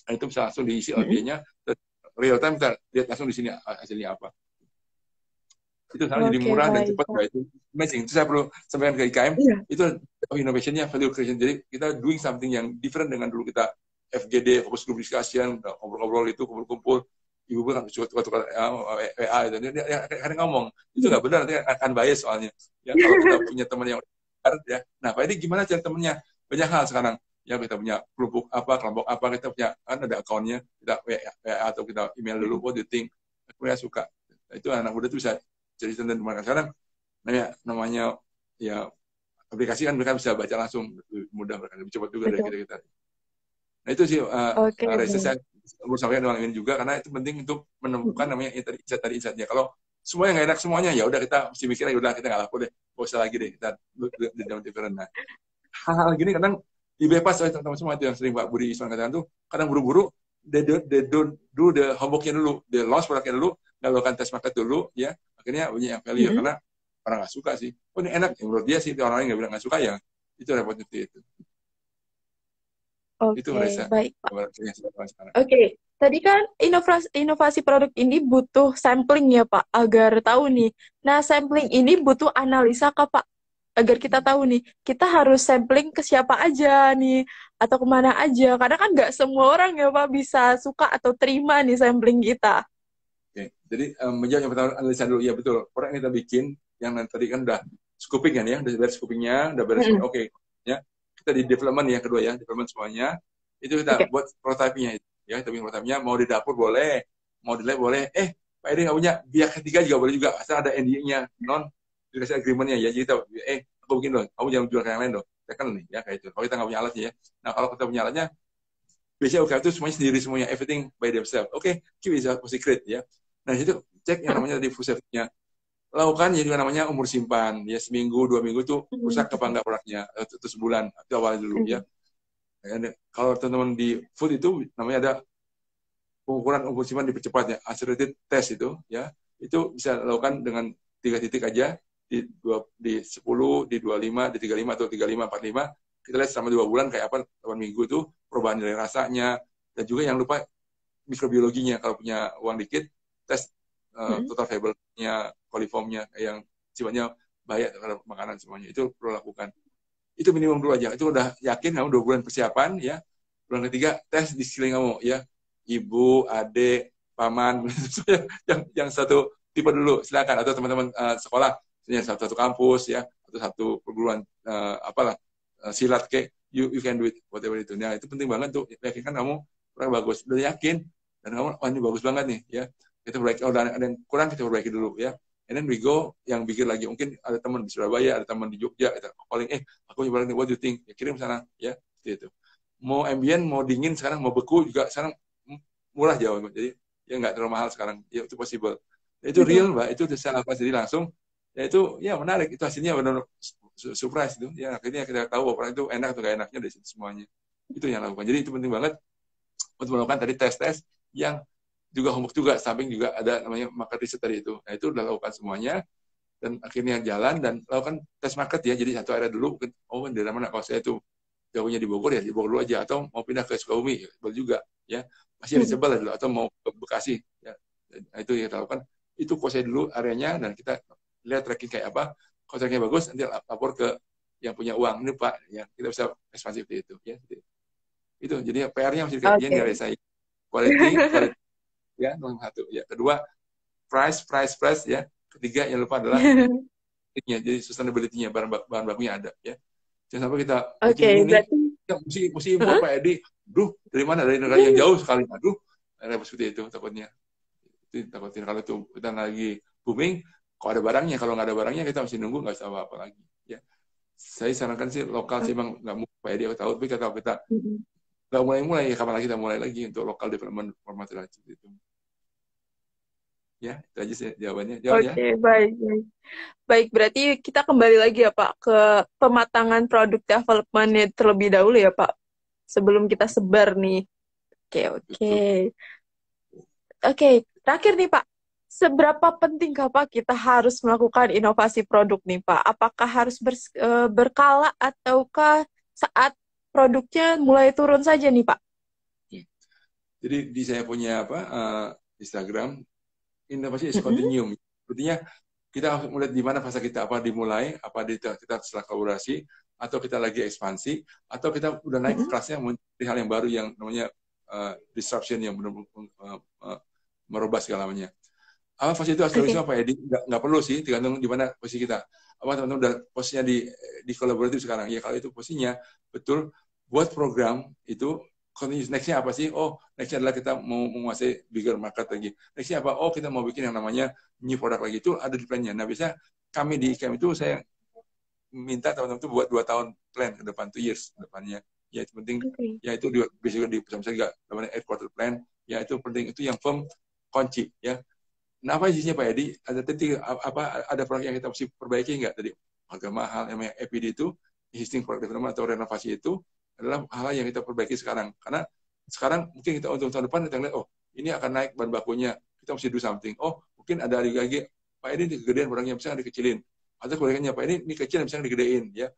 Nah, itu bisa langsung diisi audio-nya, real time kita lihat langsung di sini hasilnya apa. Itu sekarang jadi murah dan cepat, itu amazing. Itu saya perlu sampaikan ke IKM, itu innovation-nya value creation. Jadi kita doing something yang different dengan dulu kita FGD, fokus group discussion, ngobrol-ngobrol itu, kumpul-kumpul, ibu kan suka-suka WA itu, dia kadang ngomong, itu nggak benar, nanti akan bias soalnya. Ya, kalau kita punya teman yang ya, nah Pak ini gimana cari temennya? Banyak hal sekarang. Ya kita punya kelompok apa, kita punya kan ada akunnya, kita WA atau kita email dulu, what do you think? Mereka suka. Nah, itu anak muda itu bisa jadi dan mereka sekarang namanya ya aplikasi kan mereka bisa baca langsung, lebih mudah, mereka lebih cepat juga dari kita. Nah itu sih research saya mau sampaikan dengan ini juga, karena itu penting untuk menemukan namanya insight-insightnya. Kalau semuanya nggak enak semuanya, ya udah kita mesti mikirnya, udah kita nggak laku deh, nggak usah lagi deh, kita dalam different. Nah hal-hal gini kadang dibypass oleh teman-teman semua, itu yang sering Pak Budi Iswan katakan tuh, kadang buru-buru, they don't do the homeworknya dulu, they launch produknya dulu, nggak lakukan test market dulu, ya akhirnya punya yang failure, karena orang nggak suka sih. Oh ini enak, ya, menurut dia sih, orang lain nggak bilang nggak suka, ya itu repotnya itu. Oke, baik Pak. Oke, tadi kan inovasi produk ini butuh sampling ya Pak, agar tahu nih. Nah, sampling ini butuh analisa kah Pak? Agar kita tahu nih, kita harus sampling ke siapa aja nih, atau kemana aja. Karena kan nggak semua orang ya Pak bisa suka atau terima nih sampling kita. Oke, jadi menjawab yang pertama, analisa dulu. Ya betul, orang yang kita bikin, yang tadi kan udah scoping kan ya, udah beres scopingnya, udah beres, oke. Ya, kita di development yang kedua ya, development semuanya, itu kita buat prototipe-nya. Ya, kita bikin prototipe-nya, mau di dapur boleh, mau di lab boleh, Pak Edi nggak punya, pihak ketiga juga boleh juga, asal ada NDA-nya, non-disclosure agreement-nya ya, jadi kita, aku bikin loh, kamu jangan jual ke yang lain loh, kan nih, ya kayak itu. Kalau kita nggak punya alatnya ya, nah kalau kita punya alatnya, biasanya UKM itu semuanya sendiri semuanya, everything by themselves. Oke, keep it a secret ya. Nah itu cek yang namanya tadi food safety-nya. Lakukan yang namanya umur simpan, ya seminggu, 2 minggu tuh rusak apa enggak produknya, itu sebulan, itu awalnya dulu ya. Kalau teman-teman di food itu namanya ada pengukuran umur simpan dipercepat ya, accelerated test itu ya, itu bisa lakukan dengan 3 titik aja, di 10, di 25, di 35 atau 35, 45, kita lihat selama 2 bulan kayak apa, 8 minggu itu perubahan dari rasanya, dan juga yang lupa mikrobiologinya, kalau punya uang dikit, tes total fibernya, coliformnya, yang sifatnya bahaya terhadap makanan semuanya, itu perlu lakukan. Itu minimum dulu aja, itu udah yakin kamu 2 bulan persiapan ya, bulan ketiga tes di sekeliling kamu ya, ibu, adik, paman, yang satu tipe dulu, silakan. Atau teman-teman sekolah, misalnya satu kampus ya, atau satu perguruan apalah silat kayak you can do it whatever itu. Nah itu penting banget tuh, yakinkan kamu kurang bagus, udah yakin dan kamu ini bagus banget nih ya. Kita perbaiki, ada yang kurang kita perbaiki dulu ya. And then we go yang bikin lagi, mungkin ada teman di Surabaya, ada teman di Jogja, kita calling, aku nyoba what do you think, ya, kirim sana ya, seperti itu. Mau ambient, mau dingin sekarang, mau beku juga sekarang murah jauh, jadi ya nggak terlalu mahal sekarang, ya itu possible. Ya, itu Betul. real mbak, itu bisa apa jadi langsung, ya itu ya menarik, itu hasilnya benar surprise itu, ya akhirnya kita tahu orang itu enak atau nggak enaknya dari situ semuanya, itu yang lakukan. Jadi itu penting banget untuk melakukan tadi tes-tes yang juga homework juga, samping juga ada namanya market research tadi itu. Nah itu udah lakukan semuanya dan akhirnya jalan dan lakukan tes market ya. Jadi satu area dulu, oh dari mana, kalau saya itu jauhnya di Bogor ya di Bogor dulu aja, atau mau pindah ke Sukabumi ya, boleh juga ya, masih ada Sebel dulu, atau mau ke Bekasi ya. Nah, itu yang kita lakukan, itu kuasai dulu areanya dan kita lihat tracking kayak apa. Kalau trackingnya bagus nanti lapor ke yang punya uang, ini Pak ya, kita bisa ekspansif itu ya. Itu jadi PR-nya masih dikerjain Oke. dari saya, quality ya, nomor satu ya. Kedua price ya. Ketiga yang lupa adalah jadi sustainability-nya, bahan bakunya ada ya. Jangan sampai kita bikin Oke, ini berarti ya, mesti impor Pak Edi, dari mana, dari negara yang jauh sekali, aduh seperti itu takutnya. Itu takutin kalau itu kita lagi booming, kalau ada barangnya, kalau nggak ada barangnya kita masih nunggu, nggak usah apa-apa lagi ya. Saya sarankan sih lokal sih bang, nggak mau Pak Edi aku tahu, tapi kalau kita nggak mulai ya kapan lagi kita mulai lagi untuk lokal development format itu. Ya, itu aja sih jawabannya. Jawab ya. Oke, baik, baik. Baik, berarti kita kembali lagi ya Pak ke pematangan produk development terlebih dahulu ya Pak, sebelum kita sebar nih. Oke, oke. Betul. Oke, terakhir nih Pak, seberapa penting Pak kita harus melakukan inovasi produk nih Pak? Apakah harus berkala ataukah saat produknya mulai turun saja nih Pak? Jadi di saya punya Instagram, inovasi is Mm-mm. continuum. Artinya kita harus melihat di mana fase kita, apa dimulai, apa kita setelah kolaborasi, atau kita lagi ekspansi, atau kita udah naik Mm-mm. kelasnya menjadi hal yang baru yang namanya disruption, yang benar-benar merubah segalanya. Apa fase itu harus Oke. dilakukan Pak Edi? Nggak perlu sih, tergantung di mana posisi kita. Apa teman-teman udah posisinya di kolaboratif sekarang? Ya kalau itu posisinya betul, buat program itu next-nya apa sih? Oh, next-nya adalah kita mau menguasai bigger market lagi. Next-nya apa? Oh, kita mau bikin yang namanya new product lagi. Itu ada di plan-nya. Nah, biasanya kami di IKM itu saya minta teman-teman itu buat 2 tahun plan ke depan, 2 years ke depannya. Ya, itu penting. Oke. Ya, itu bisa di perusahaan juga namanya 8 quarter plan. Ya, itu penting. Itu yang firm kunci. Ya, nah, apa isinya Pak Edi? Ada produk yang kita mesti perbaiki nggak tadi? Harga mahal, yang namanya EPD itu, existing product development atau renovasi itu adalah hal yang kita perbaiki sekarang. Karena sekarang mungkin kita untuk tahun depan kita lihat, oh ini akan naik bahan bakunya, kita mesti do something. Oh mungkin ada lagi, Pak Edi kegedean barangnya, bisa dikecilin. Atau kebalikannya, Pak Edi ini kecil, bisa digedein. Ya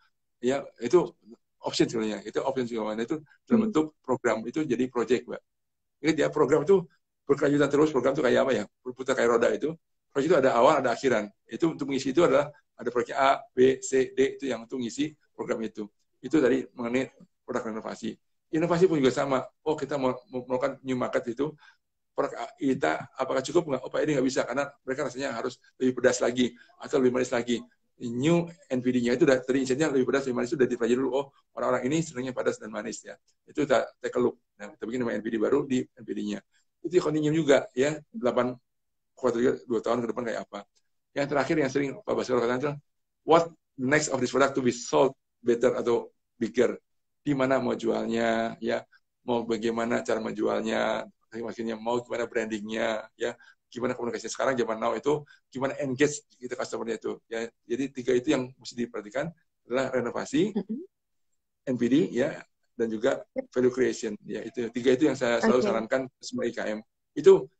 itu option sebenarnya. Itu option sebenarnya itu dalam Hmm. bentuk program, itu jadi project, Mbak. Ingat ya, program itu berkelanjutan terus. Program itu kayak apa ya? Berputar kayak roda itu. Proyek itu ada awal, ada akhiran. Itu untuk mengisi itu adalah ada proyek A, B, C, D, itu yang untuk mengisi program itu. Itu dari mengenai produk inovasi. Inovasi pun juga sama. Oh, kita mau melakukan new market itu, produk kita apakah cukup nggak? Oh, Pak ini nggak bisa karena mereka rasanya harus lebih pedas lagi atau lebih manis lagi. New NPD-nya itu tadi insinya lebih pedas, lebih manis itu udah dipelajari dulu. Oh, orang-orang ini senangnya pedas dan manis ya. Itu kita take a look. Nah, kita bikin nama NPD baru di NPD-nya. Itu continuum juga ya, 8 kuartal 2 tahun ke depan kayak apa. Yang terakhir yang sering Pak Baskoro katakan itu, what next of this product to be sold better atau bigger. Di mana mau jualnya, ya, mau bagaimana cara menjualnya, maksudnya mau gimana brandingnya, ya, gimana komunikasinya sekarang zaman now itu, gimana engage kita customer-nya itu. Ya, jadi 3 itu yang mesti diperhatikan adalah renovasi, Mm-mm. NPD, ya, dan juga value creation. Ya, itu 3 itu yang saya selalu Oke. sarankan ke semua IKM. Itu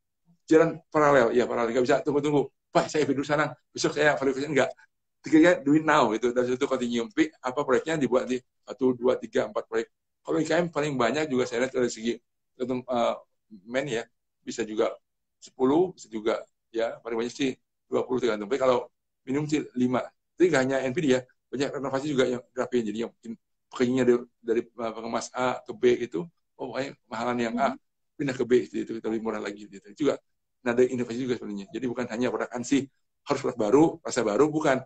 jalan paralel, ya paralel. Nggak bisa tunggu-tunggu. Pak, saya dulu sana, besok saya value creation. Enggak. Tiga do it now, itu dari situ continuum. Tapi apa proyeknya dibuat di 1, 2, 3, 4 proyek. Kalau IKM paling banyak juga saya lihat dari segi men ya, bisa juga 10, bisa juga ya paling banyak sih 20 tergantung. Tapi kalau minimum sih 5. Jadi nggak hanya NPD ya, banyak renovasi juga yang rapiin. Jadi yang mungkin pakainya dari pengemas A ke B itu, oh mahalan yang A, pindah ke B, itu lebih murah lagi. Gitu. Juga nada inovasi juga sebenarnya. Jadi bukan hanya produk ansih harus produk baru, rasa baru, bukan.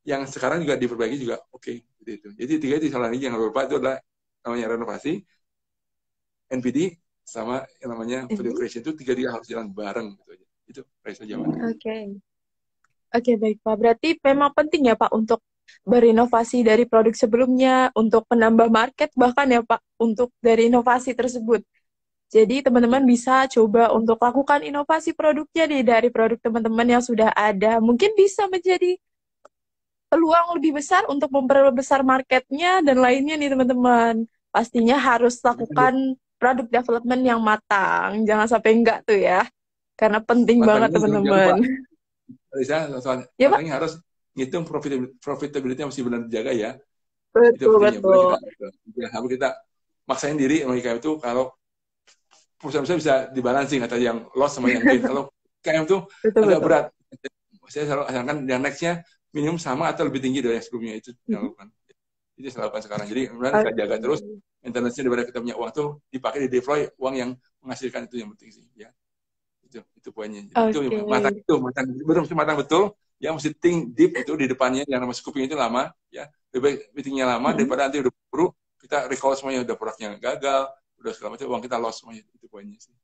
Yang sekarang juga diperbaiki juga oke. Gitu. Jadi tiga itu salah lagi yang lupa itu adalah namanya renovasi, NPD, sama yang namanya value Ini. creation itu tiga harus jalan bareng gitu aja. Itu Raisa jawabannya. Oke. Oke, baik Pak. Berarti memang penting ya Pak untuk berinovasi dari produk sebelumnya, untuk menambah market bahkan ya Pak, untuk dari inovasi tersebut. Jadi teman-teman bisa coba untuk lakukan inovasi produknya nih dari produk teman-teman yang sudah ada. Mungkin bisa menjadi peluang lebih besar untuk memperbesar marketnya dan lainnya nih teman-teman. Pastinya harus lakukan product development yang matang. Jangan sampai enggak tuh ya. Karena penting banget Matangnya jangan lupa. teman-teman. Raisa, soal Ya Pak? matangnya harus ngitung profitability mesti benar dijaga ya. Itu Betul, pentingnya. Boleh betul. kita maksain diri mereka itu kalau perusahaan bisa dibalancing antara yang loss sama yang gain. Kalau KM itu Betul, agak betul. berat. Saya selalu asalkan yang nextnya minimum sama atau lebih tinggi dari yang sebelumnya itu yang Mhm. lakukan. Itu saya lakukan sekarang. Jadi kemudian kita Oke. jaga terus maintenance daripada kita punya uang tuh dipakai di deploy uang yang menghasilkan itu yang penting sih ya. Itu poinnya. Jadi itu Oke. matang betul matang betul. Yang mesti think deep itu di depannya yang nama scooping itu lama ya. Lebih baik meetingnya lama Mhm. daripada nanti udah buru kita recall semuanya udah produknya gagal, udah segala macam uang kita loss semuanya itu poinnya sih. Itu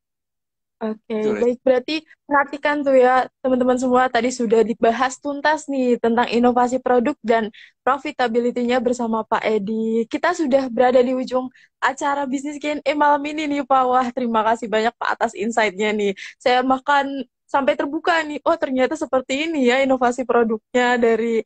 Oke, Res. baik. Berarti perhatikan tuh ya, teman-teman semua tadi sudah dibahas tuntas nih tentang inovasi produk dan profitability-nya bersama Pak Edi. Kita sudah berada di ujung acara bisnis Q&A malam ini nih, Pak. Wah, terima kasih banyak Pak atas insight-nya nih. Saya makan sampai terbuka nih. Oh, ternyata seperti ini ya inovasi produknya dari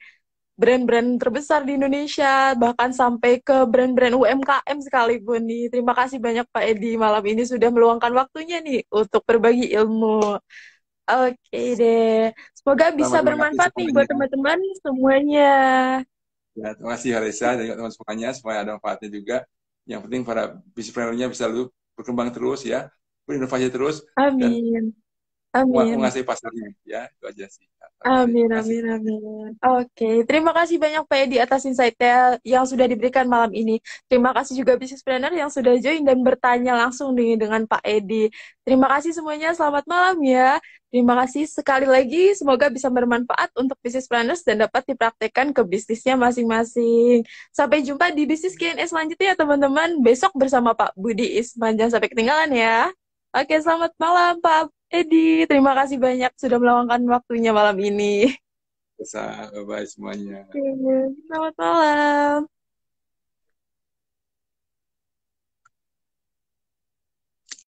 brand-brand terbesar di Indonesia, bahkan sampai ke brand-brand UMKM sekalipun nih. Terima kasih banyak Pak Edi malam ini sudah meluangkan waktunya nih untuk berbagi ilmu. Oke deh, semoga Sama bisa terima kasih bermanfaat nih buat semuanya. teman-teman semuanya. Ya, terima kasih Harisa dan juga teman semuanya supaya ada manfaatnya juga. Yang penting para business bisa lu berkembang terus ya, berinovasi terus dan Amin, amin. menguasai pasarnya ya. Itu aja sih. Amin, Terima kasih. amin, amin. Oke, terima kasih banyak Pak Edi atas insight-nya yang sudah diberikan malam ini. Terima kasih juga business planner yang sudah join dan bertanya langsung nih dengan Pak Edi. Terima kasih semuanya, selamat malam ya. Terima kasih sekali lagi, semoga bisa bermanfaat untuk business planners dan dapat dipraktekkan ke bisnisnya masing-masing. Sampai jumpa di bisnis Q&A selanjutnya ya teman-teman. Besok bersama Pak Budi Isman. Jangan sampai ketinggalan ya. Oke, selamat malam Pak Edi. Terima kasih banyak sudah meluangkan waktunya malam ini. Bye bye semuanya. Oke, selamat malam.